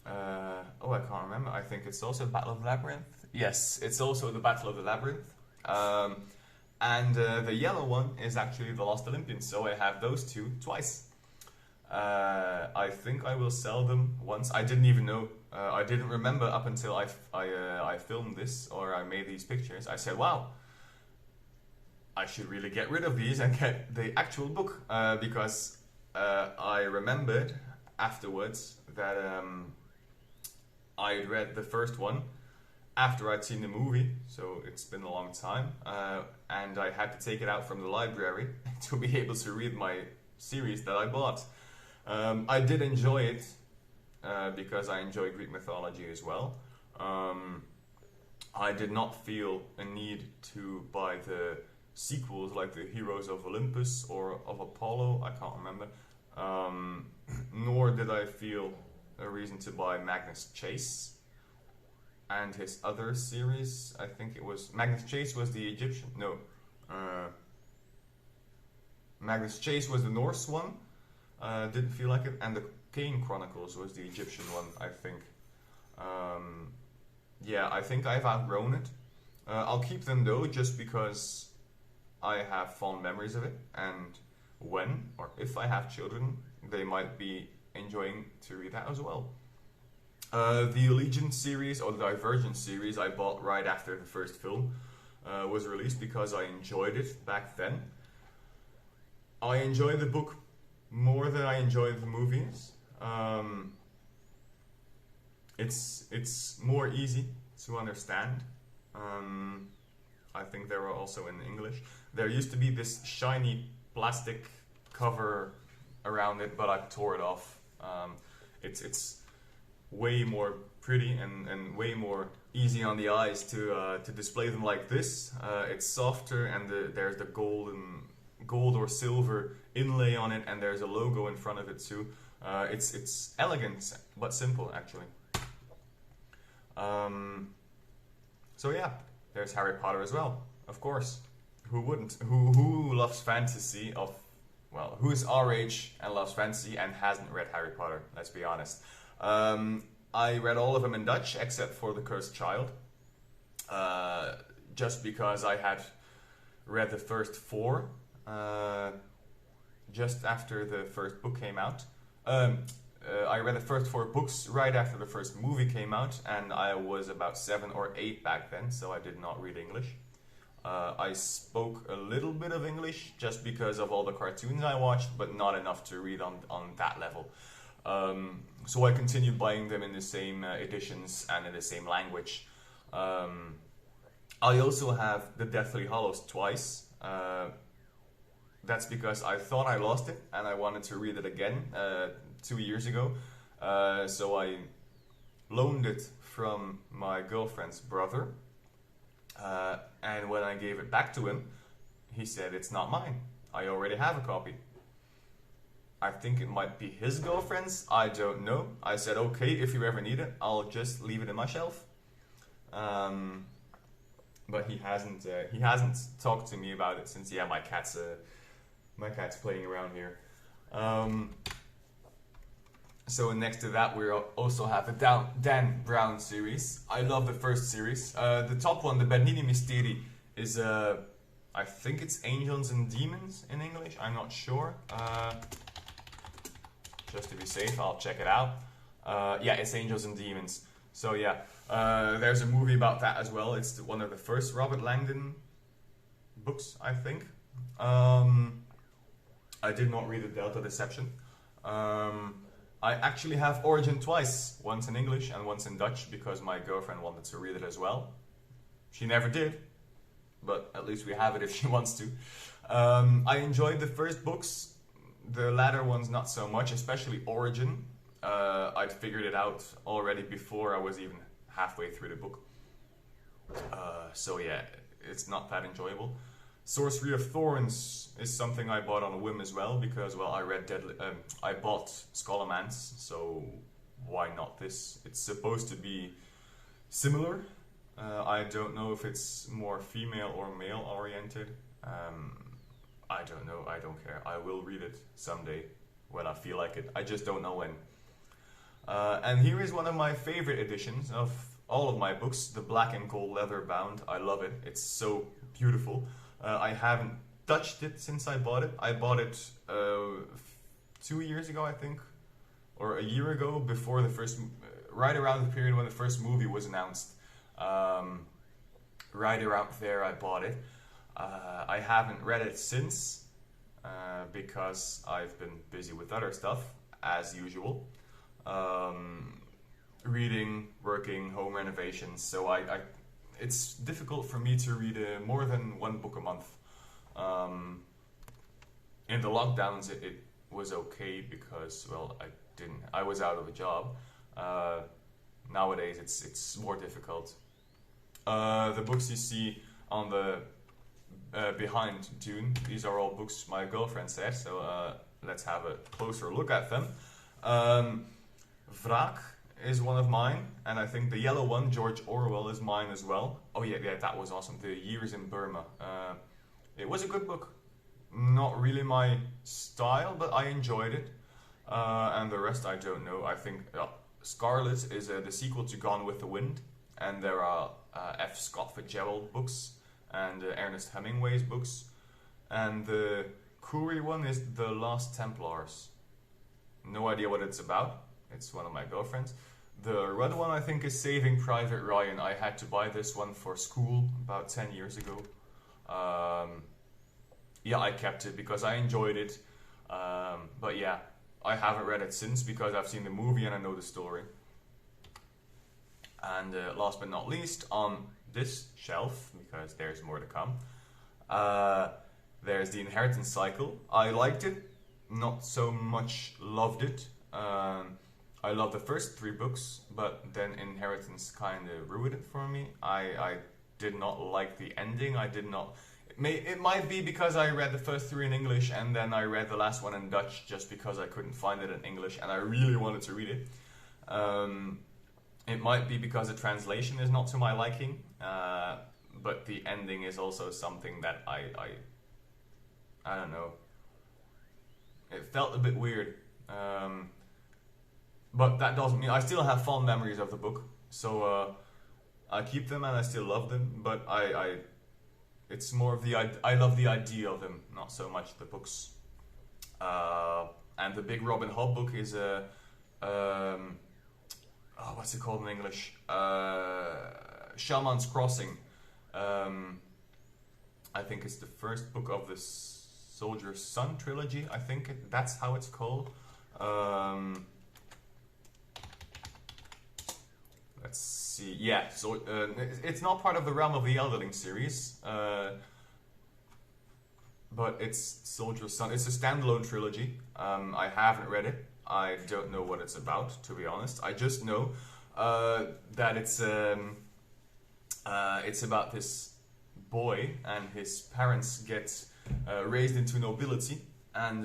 can't remember. I think it's also Battle of the Labyrinth. Yes, it's also the Battle of the Labyrinth. And the yellow one is actually The Lost Olympian, so I have those two twice. I think I will sell them once. I didn't even know. I didn't remember up until I filmed this, or I made these pictures. I said, wow, I should really get rid of these and get the actual book, because I remembered afterwards that I read the first one after I'd seen the movie, so it's been a long time, and I had to take it out from the library to be able to read my series that I bought. I did enjoy it, because I enjoy Greek mythology as well. I did not feel a need to buy the sequels like the Heroes of Olympus or of Apollo, I can't remember. Nor did I feel a reason to buy Magnus Chase and his other series. I think it was Magnus Chase was the Egyptian. No, Magnus Chase was the Norse one. Didn't feel like it, and the Kane Chronicles was the Egyptian one, I think. Yeah, I think I've outgrown it. I'll keep them though, just because I have fond memories of it, and when or if I have children, they might be enjoying to read that as well. The Allegiance series or the Divergent series I bought right after the first film was released because I enjoyed it back then. I enjoyed the book more than I enjoyed the movies. It's more easy to understand. I think they were also in English. There used to be this shiny plastic cover around it, but I tore it off. It's way more pretty and way more easy on the eyes to display them like this. It's softer, and there's the gold or silver inlay on it, and there's a logo in front of it too. It's elegant but simple, actually. So yeah, there's Harry Potter as well, of course. Who wouldn't? Who loves fantasy of, well, who is our age and loves fantasy and hasn't read Harry Potter? Let's be honest. I read all of them in Dutch except for The Cursed Child, just because I had read the first 4 just after the first book came out. I read the first 4 books right after the first movie came out, and I was about 7 or 8 back then, so I did not read English. I spoke a little bit of English just because of all the cartoons I watched, but not enough to read on that level. So I continued buying them in the same editions and in the same language. I also have the Deathly Hallows twice. That's because I thought I lost it and I wanted to read it again 2 years ago. So I loaned it from my girlfriend's brother. And when I gave it back to him, he said, "It's not mine. I already have a copy." I think it might be his girlfriend's. I don't know. I said, "Okay, if you ever need it, I'll just leave it in my shelf." But he hasn't talked to me about it since. Yeah, my cat's playing around here. So next to that, we also have the Dan Brown series. I love the first series. The top one, the Bernini Mysteri, is I think it's Angels and Demons in English. I'm not sure. Just to be safe, I'll check it out. Yeah, it's Angels and Demons. So yeah, there's a movie about that as well. It's one of the first Robert Langdon books, I think. I did not read The Delta Deception. I actually have Origin twice, once in English and once in Dutch, because my girlfriend wanted to read it as well. She never did, but at least we have it if she wants to. I enjoyed the first books, the latter ones not so much, especially Origin. I'd figured it out already before I was even halfway through the book. So yeah, it's not that enjoyable. Sorcery of Thorns is something I bought on a whim as well, because, well, I bought Scholomance, so why not this? It's supposed to be similar. I don't know if it's more female or male oriented. I don't know, I don't care. I will read it someday when I feel like it. I just don't know when. And here is one of my favorite editions of all of my books, the black and gold leather bound. I love it. It's so beautiful. I haven't touched it since I bought it. I bought it 2 years ago, I think, or a year ago, before the first, right around the period when the first movie was announced. Right around there, I bought it. I haven't read it since because I've been busy with other stuff, as usual. Reading, working, home renovations. So it's difficult for me to read more than 1 book a month. In the lockdowns, it was okay because, well, I was out of a job. Nowadays, it's more difficult. The books you see on the behind Dune, these are all books my girlfriend said, so let's have a closer look at them. Wraak is one of mine, and I think the yellow one, George Orwell, is mine as well. Oh yeah, that was awesome. The Years in Burma. It was a good book. Not really my style, but I enjoyed it. And the rest I don't know. I think Scarlet is the sequel to Gone with the Wind, and there are F. Scott Fitzgerald books and Ernest Hemingway's books, and the Curie one is The Last Templars. No idea what it's about. It's one of my girlfriends. The red one I think is Saving Private Ryan. I had to buy this one for school about 10 years ago. Yeah, I kept it because I enjoyed it. But yeah, I haven't read it since because I've seen the movie and I know the story. And last but not least, on this shelf, because there's more to come, there's The Inheritance Cycle. I liked it, not so much loved it. I loved the first 3 books, but then Inheritance kind of ruined it for me. I did not like the ending. I did not... It might be because I read the first 3 in English and then I read the last one in Dutch just because I couldn't find it in English and I really wanted to read it. It might be because the translation is not to my liking, but the ending is also something that I don't know. It felt a bit weird. But that doesn't mean... I still have fond memories of the book, so I keep them and I still love them, but it's more of the... I love the idea of them, not so much the books. And the big Robin Hobb book is what's it called in English? Shaman's Crossing. I think it's the first book of the Soldier's Son trilogy. I think that's how it's called. Let's see. Yeah, so it's not part of the realm of the Elderling series, but it's Soldier's Son. It's a standalone trilogy. I haven't read it. I don't know what it's about, to be honest. I just know that it's about this boy and his parents get raised into nobility, and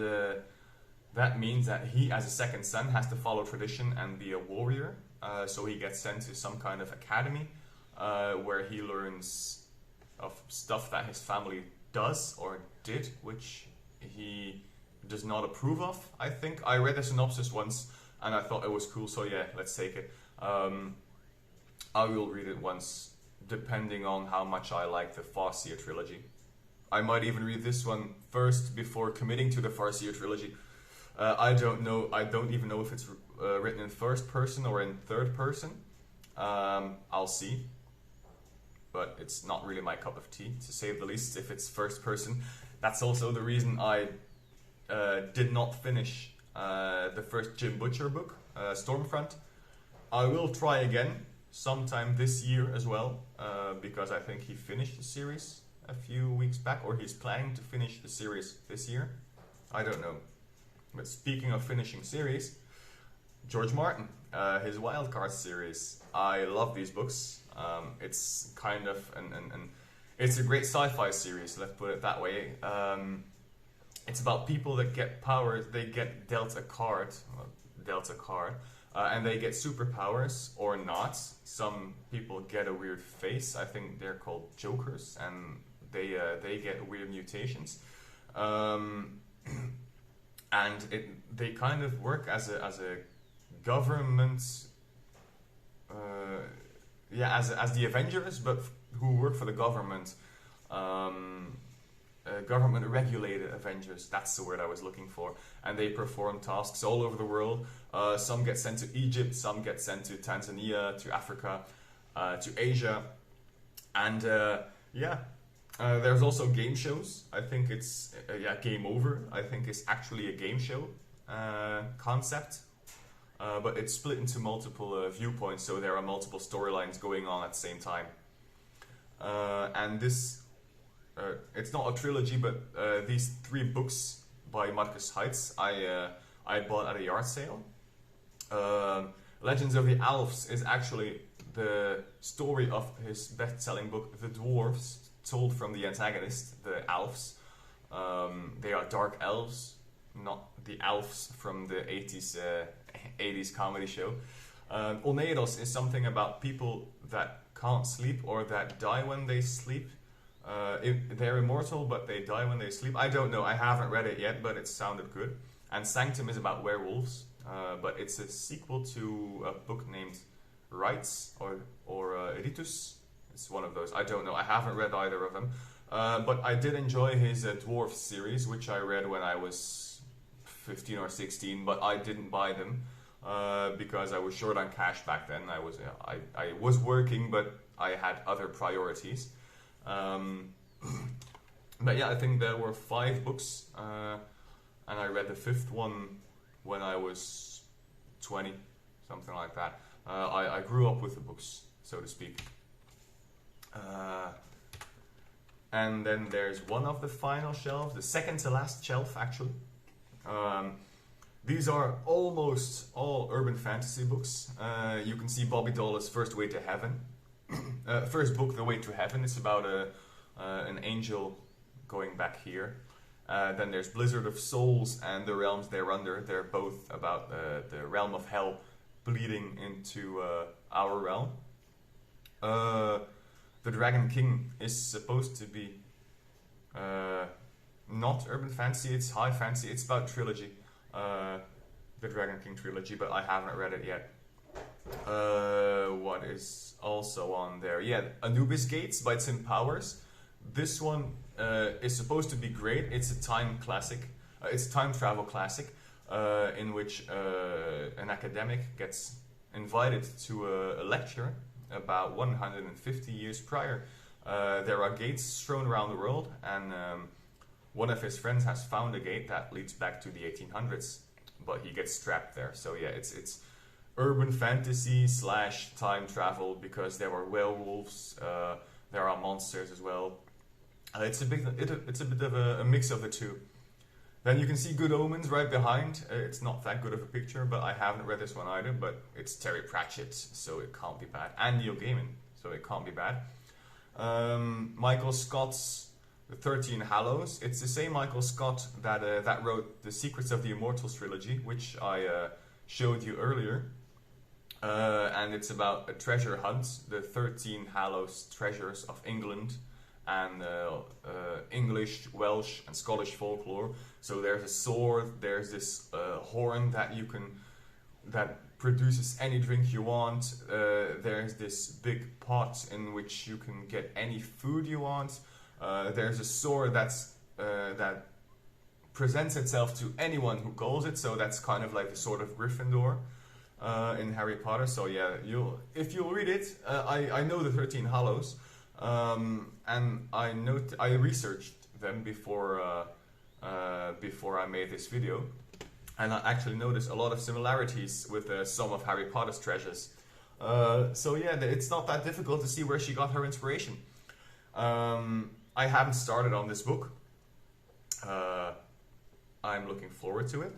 that means that he, as a second son, has to follow tradition and be a warrior. So he gets sent to some kind of academy where he learns of stuff that his family does or did, which he does not approve of, I think. I read the synopsis once and I thought it was cool, so yeah, let's take it. I will read it once, depending on how much I like the Farseer trilogy. I might even read this one first before committing to the Farseer trilogy. I don't know. I don't even know if it's written in first person or in third person. I'll see. But it's not really my cup of tea, to say the least, if it's first person. That's also the reason I did not finish the first Jim Butcher book, Stormfront. I will try again sometime this year as well, because I think he finished the series a few weeks back, or he's planning to finish the series this year. I don't know. But speaking of finishing series, George Martin, his Wildcard series. I love these books. It's kind of it's a great sci-fi series, let's put it that way. It's about people that get powers. They get dealt a card, and they get superpowers or not. Some people get a weird face. I think they're called Jokers, and they get weird mutations. And they kind of work as a government, as the Avengers, but who work for the government. Government regulated Avengers, that's the word I was looking for, and they perform tasks all over the world. Some get sent to Egypt, some get sent to Tanzania, to Africa, to Asia, and there's also game shows. I think it's Game Over. I think it's actually a game show concept, but it's split into multiple viewpoints, so there are multiple storylines going on at the same time. And this, it's not a trilogy, but these 3 books by Marcus Heitz I bought at a yard sale. Legends of the Alps is actually the story of his best-selling book, The Dwarves, told from the antagonist, the elves. They are dark elves, not the elves from the 80s comedy show. Oneiros is something about people that can't sleep or that die when they sleep. They're immortal, but they die when they sleep. I don't know. I haven't read it yet, but it sounded good. And Sanctum is about werewolves, but it's a sequel to a book named Rites or Ritus. It's one of those. I don't know. I haven't read either of them. But I did enjoy his Dwarf series, which I read when I was 15 or 16, but I didn't buy them because I was short on cash back then. I was working, but I had other priorities. But yeah, I think there were 5 books, and I read the 5th one when I was 20, something like that. I grew up with the books, so to speak. And then there's one of the final shelves, the second to last shelf actually. These are almost all urban fantasy books. You can see Bobby Dolla's First Way to Heaven. First book, The Way to Heaven, is about an angel going back here. Then there's Blizzard of Souls and The Realms Thereunder. They're both about the realm of hell bleeding into our realm. The Dragon King is supposed to be not urban fantasy, it's high fantasy. It's about trilogy, the Dragon King trilogy, but I haven't read it yet. What is also on there? Yeah, Anubis Gates by Tim Powers. This one is supposed to be great. It's a time classic. It's a time travel classic in which an academic gets invited to a lecture about 150 years prior. There are gates thrown around the world, and one of his friends has found a gate that leads back to the 1800s, but he gets trapped there. So yeah, it's urban fantasy / time travel, because there are werewolves, there are monsters as well. It's a bit of a mix of the two. Then you can see Good Omens right behind. It's not that good of a picture, but I haven't read this one either, but it's Terry Pratchett, so it can't be bad. And Neil Gaiman, so it can't be bad. Michael Scott's The 13 Hallows. It's the same Michael Scott that wrote the Secrets of the Immortals trilogy, which I showed you earlier. And it's about a treasure hunt, the 13 Hallows treasures of England, and English, Welsh, and Scottish folklore. So there's a sword, there's this horn that produces any drink you want. There's this big pot in which you can get any food you want. There's a sword that presents itself to anyone who calls it. So that's kind of like the sword of Gryffindor in Harry Potter. So yeah, if you'll read it, I know the 13 Hallows. And I researched them before I made this video, and I actually noticed a lot of similarities with some of Harry Potter's treasures. So yeah, it's not that difficult to see where she got her inspiration. I haven't started on this book. I'm looking forward to it.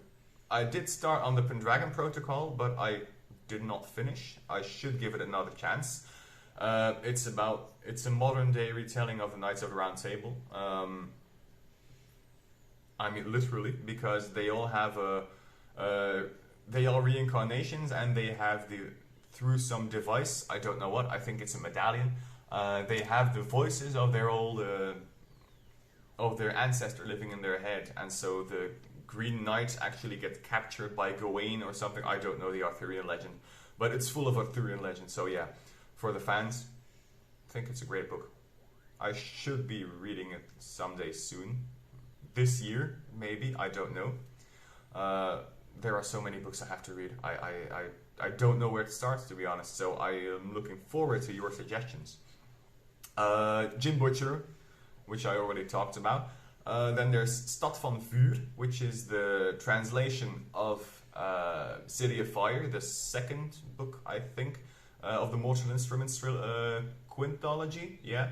I did start on the Pendragon Protocol, but I did not finish. I should give it another chance. It's a modern day retelling of the Knights of the Round Table. I mean literally, because they all have they are reincarnations, and they have through some device, I don't know what, I think it's a medallion, they have the voices of their ancestor living in their head, and so the Green Knight actually gets captured by Gawain or something. I don't know the Arthurian legend, but it's full of Arthurian legend. So yeah, for the fans, I think it's a great book. I should be reading it someday soon. This year, maybe, I don't know. There are so many books I have to read. I don't know where to start, to be honest, so I am looking forward to your suggestions. Jim Butcher, which I already talked about. Then there's Stad van Vuur, which is the translation of City of Fire, the second book, I think, of the Mortal Instruments quintology. Yeah,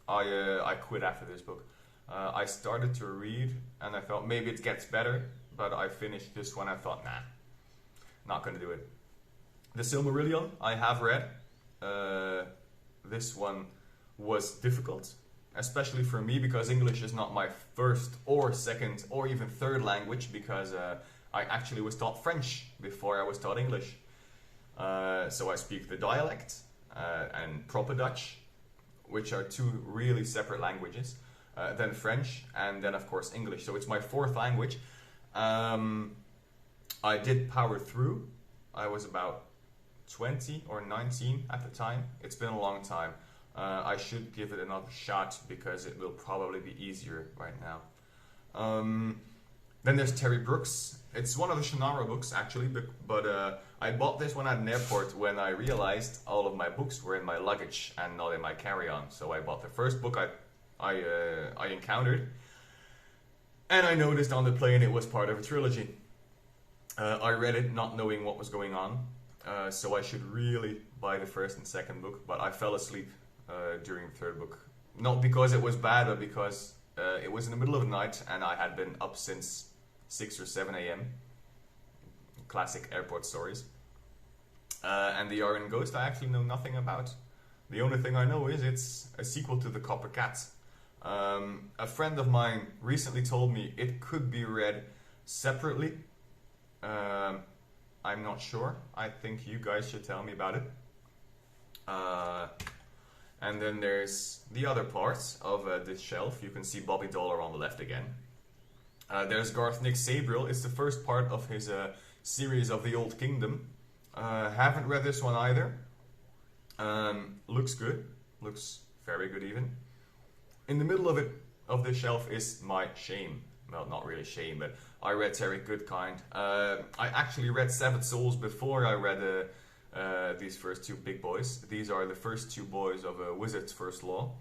I quit after this book. I started to read, and I thought maybe it gets better, but I finished this one. I thought, nah, not gonna do it. The Silmarillion I have read. this one was difficult, especially for me because English is not my first or second or even third language, because I actually was taught French before I was taught English. So I speak the dialect and proper Dutch, which are two really separate languages. Then French, and then of course English. So it's my fourth language. I did power through. I was about 20 or 19 at the time. It's been a long time. I should give it another shot because it will probably be easier right now. Then there's Terry Brooks. It's one of the Shannara books actually, but I bought this one at an airport when I realized all of my books were in my luggage and not in my carry-on. So I bought the first book I encountered, and I noticed on the plane it was part of a trilogy. I read it not knowing what was going on, so I should really buy the first and second book, but I fell asleep during the third book. Not because it was bad, but because it was in the middle of the night and I had been up since 6 or 7 a.m. Classic airport stories. And the Iron Ghost I actually know nothing about. The only thing I know is it's a sequel to The Copper Cat. A friend of mine recently told me it could be read separately. I'm not sure. I think you guys should tell me about it. And then there's the other parts of this shelf. You can see Bobby Dollar on the left again. There's Garth Nix Sabriel. It's the first part of his series of the Old Kingdom. Haven't read this one either. Looks good. Looks very good even. In the middle of the shelf is my shame. Well, not really shame, but I read Terry Goodkind. I actually read Severed Souls before I read these first two big boys. These are the first two boys of a Wizard's First Law.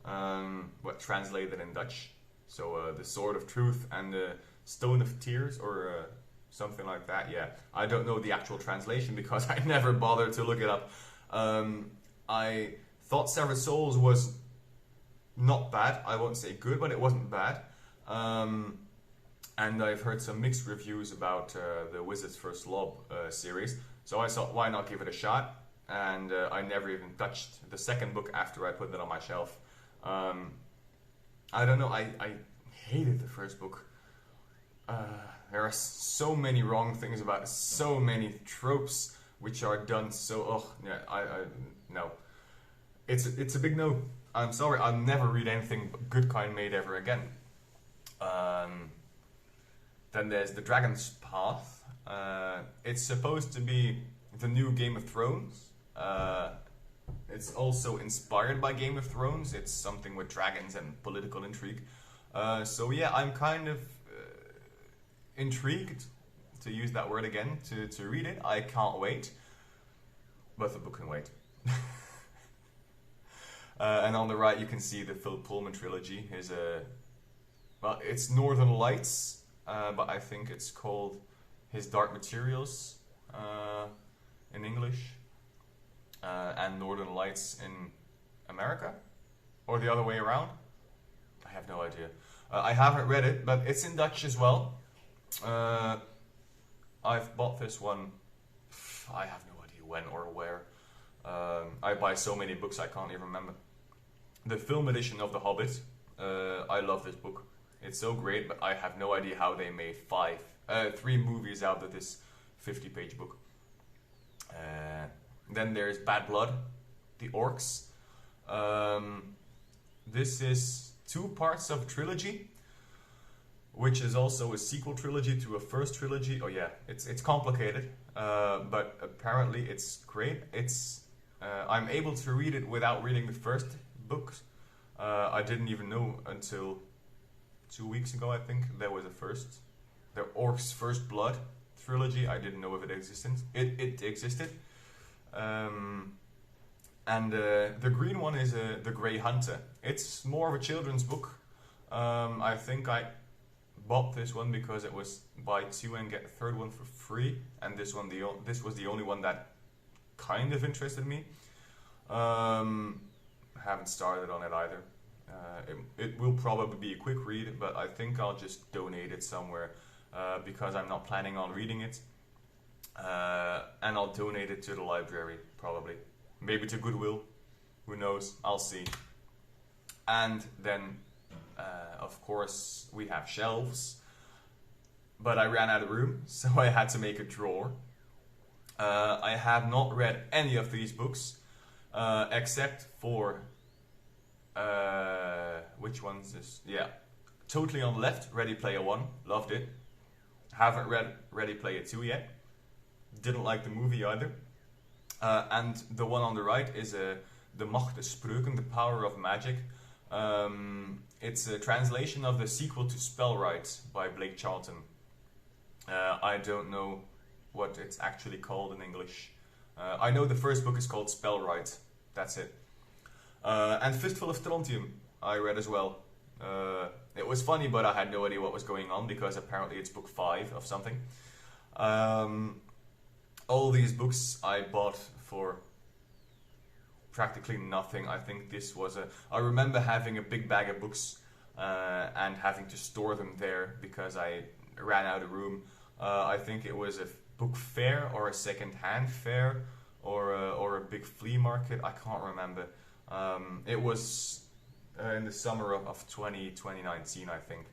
What translated in Dutch. So the Sword of Truth and the Stone of Tears, or something like that. Yeah, I don't know the actual translation because I never bothered to look it up. I thought Severed Souls was not bad. I won't say good, but it wasn't bad. And I've heard some mixed reviews about the Wizard's First Law series. So I thought, why not give it a shot? And I never even touched the second book after I put it on my shelf. I don't know, I hated the first book. There are so many wrong things about it, so many tropes which are done so, no. It's a big no. I'm sorry, I'll never read anything Goodkind made ever again. Then there's The Dragon's Path. It's supposed to be the new Game of Thrones. It's also inspired by Game of Thrones. It's something with dragons and political intrigue. So yeah, I'm kind of intrigued, to use that word again, to read it. I can't wait. But the book can wait. And on the right you can see the Pullman trilogy. Well, it's Northern Lights, but I think it's called His Dark Materials in English. And Northern Lights in America? Or the other way around? I have no idea. I haven't read it, but it's in Dutch as well. I've bought this one, I have no idea when or where. I buy so many books I can't even remember. The film edition of The Hobbit. I love this book. It's so great, but I have no idea how they made 3 movies out of this 50-page book. Then there's Bad Blood, The Orcs. This is 2 parts of a trilogy, which is also a sequel trilogy to a first trilogy. Oh yeah, it's complicated, but apparently it's great. I'm able to read it without reading the first books. I didn't even know until 2 weeks ago, I think, there was the Orcs First Blood trilogy. I didn't know if it existed. It existed. And the green one is The Grey Hunter. It's more of a children's book. I think I bought this one because it was buy 2 and get the third one for free, and this was the only one that kind of interested me. Haven't started on it either. It will probably be a quick read, but I think I'll just donate it somewhere because I'm not planning on reading it. And I'll donate it to the library, probably. maybe to Goodwill. Who knows? I'll see. And then, of course, we have shelves. But I ran out of room, so I had to make a drawer. I have not read any of these books, except for... which one's this? Yeah. Totally on the left, Ready Player One. Loved it. Haven't read Ready Player 2 yet. Didn't like the movie either. And the one on the right is De Macht des Spreuken, The Power of Magic. It's a translation of the sequel to Spellwright by Blake Charlton. I don't know what it's actually called in English. I know the first book is called Spellwright. That's it. And Fistful of Strontium I read as well. It was funny, but I had no idea what was going on because apparently it's book 5 of something. All these books I bought for practically nothing. I think this was I remember having a big bag of books and having to store them there because I ran out of room. I think it was a book fair or a second-hand fair or a big flea market. I can't remember. It was in the summer of 2019, I think.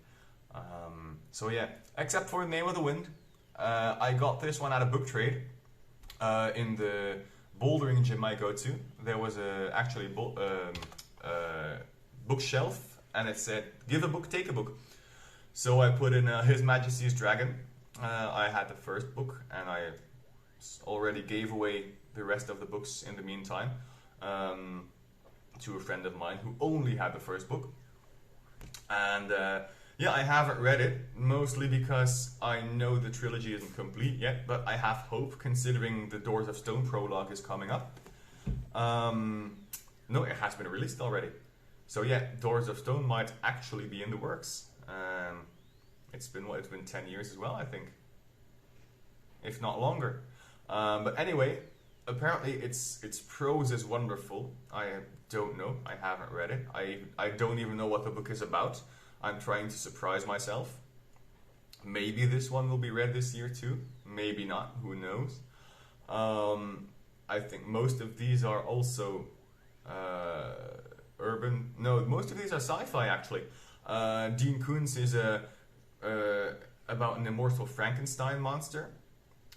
So yeah, except for Name of the Wind, I got this one at a book trade in the bouldering gym I go to. There was actually bookshelf, and it said, "Give a book, take a book." So I put in His Majesty's Dragon. I had the first book, and I already gave away the rest of the books in the meantime to a friend of mine who only had the first book. And yeah, I haven't read it, mostly because I know the trilogy isn't complete yet, but I have hope considering the Doors of Stone prologue is coming up. No, it has been released already. So yeah, Doors of Stone might actually be in the works. It's been 10 years as well, I think. If not longer. But anyway, apparently its prose is wonderful. I don't know. I haven't read it. I don't even know what the book is about. I'm trying to surprise myself. Maybe this one will be read this year too. Maybe not. Who knows? I think most of these are also urban. No, most of these are sci-fi actually. Dean Koontz is about an immortal Frankenstein monster.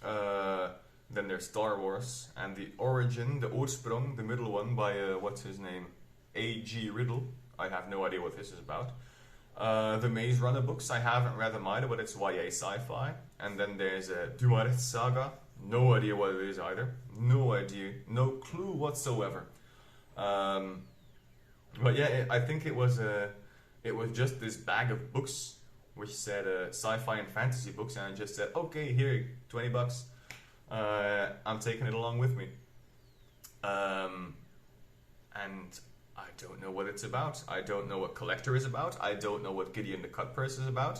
Then there's Star Wars, and the origin, the Oorsprong, the middle one by what's his name, A.G. Riddle. I have no idea what this is about. The Maze Runner books, I haven't read them either, but it's YA sci-fi. And then there's Dumaret Saga. No idea what it is either. No idea, no clue whatsoever. But yeah, I think it was just this bag of books which said sci-fi and fantasy books, and I just said, okay, here, $20. I'm taking it along with me. And I don't know what it's about. I don't know what Collector is about. I don't know what Gideon the Cut Purse is about.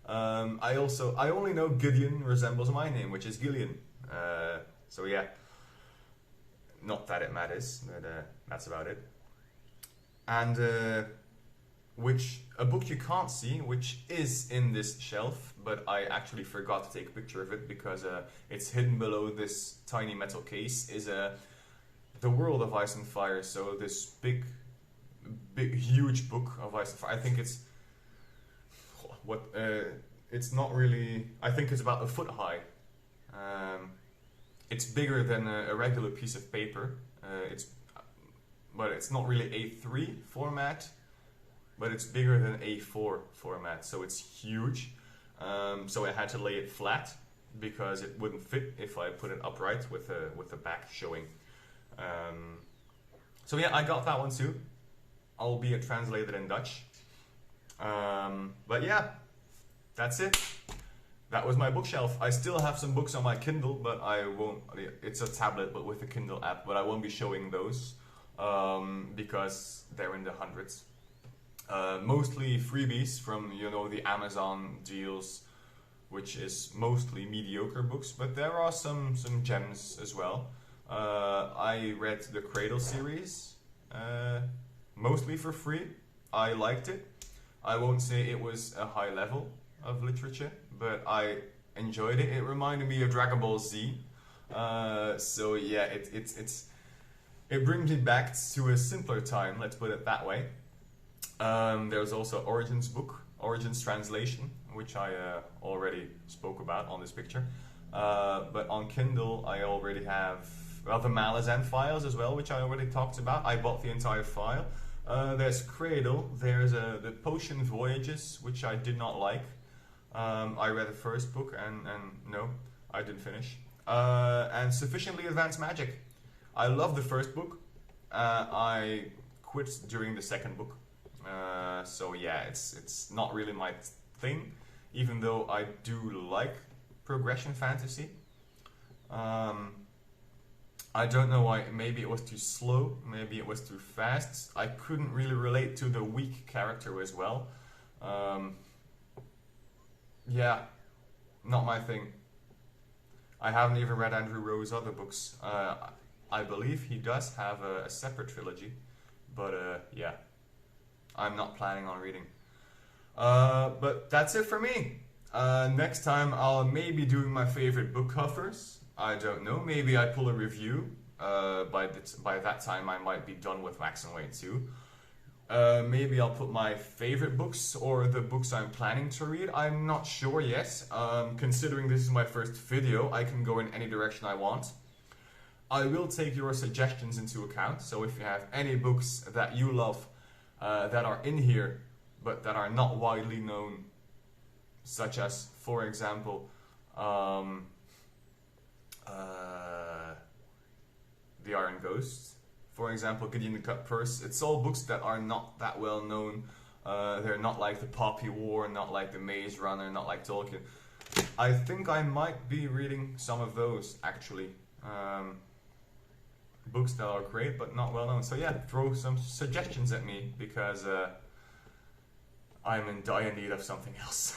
I only know Gideon resembles my name, which is Gillian. So yeah, not that it matters, but that's about it. And a book you can't see, which is in this shelf, but I actually forgot to take a picture of it because it's hidden below this tiny metal case, is The World of Ice and Fire. So this big, huge book of Ice and Fire. I think it's it's not really. I think it's about a foot high. It's bigger than a regular piece of paper. But it's not really A3 format. But it's bigger than A4 format, so it's huge. So I had to lay it flat because it wouldn't fit if I put it upright with the back showing. So yeah, I got that one too, albeit translated in Dutch. But yeah, that's it. That was my bookshelf. I still have some books on my Kindle, but I won't. It's a tablet, but with the Kindle app, but I won't be showing those because they're in the hundreds. Mostly freebies from, the Amazon deals, which is mostly mediocre books, but there are some gems as well. I read the Cradle series, mostly for free. I liked it. I won't say it was a high level of literature, but I enjoyed it. It reminded me of Dragon Ball Z. So yeah, It brings me back to a simpler time, let's put it that way. There's also Origins Translation, which I already spoke about on this picture. But on Kindle, I already have the Malazan files as well, which I already talked about. I bought the entire file. There's Cradle, there's the Potion Voyages, which I did not like. I read the first book and no, I didn't finish. And Sufficiently Advanced Magic. I love the first book. I quit during the second book. So yeah, it's not really my thing, even though I do like progression fantasy. I don't know why. Maybe it was too slow, maybe it was too fast. I couldn't really relate to the weak character as well. Yeah, not my thing. I haven't even read Andrew Rowe's other books. I believe he does have a separate trilogy, but yeah, I'm not planning on reading. But that's it for me. Next time I'll maybe doing my favorite book covers. I don't know, maybe I pull a review. By that time I might be done with Wax and Wayne too. Maybe I'll put my favorite books or the books I'm planning to read. I'm not sure yet. Considering this is my first video, I can go in any direction I want. I will take your suggestions into account, so if you have any books that you love that are in here, but that are not widely known, such as, for example, The Iron Ghost, for example, Gideon the Cut Purse, it's all books that are not that well known. They're not like the Poppy War, not like the Maze Runner, not like Tolkien. I think I might be reading some of those, actually. Books that are great but not well known. So yeah, throw some suggestions at me, because I'm in dire need of something else.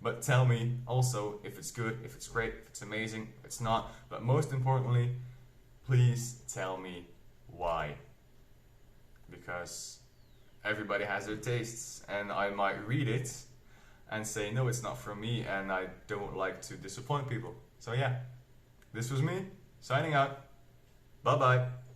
But tell me also if it's good, if it's great, if it's amazing, if it's not. But most importantly, please tell me why. Because everybody has their tastes, and I might read it and say, no, it's not for me, and I don't like to disappoint people. So yeah, this was me, signing out. Bye-bye.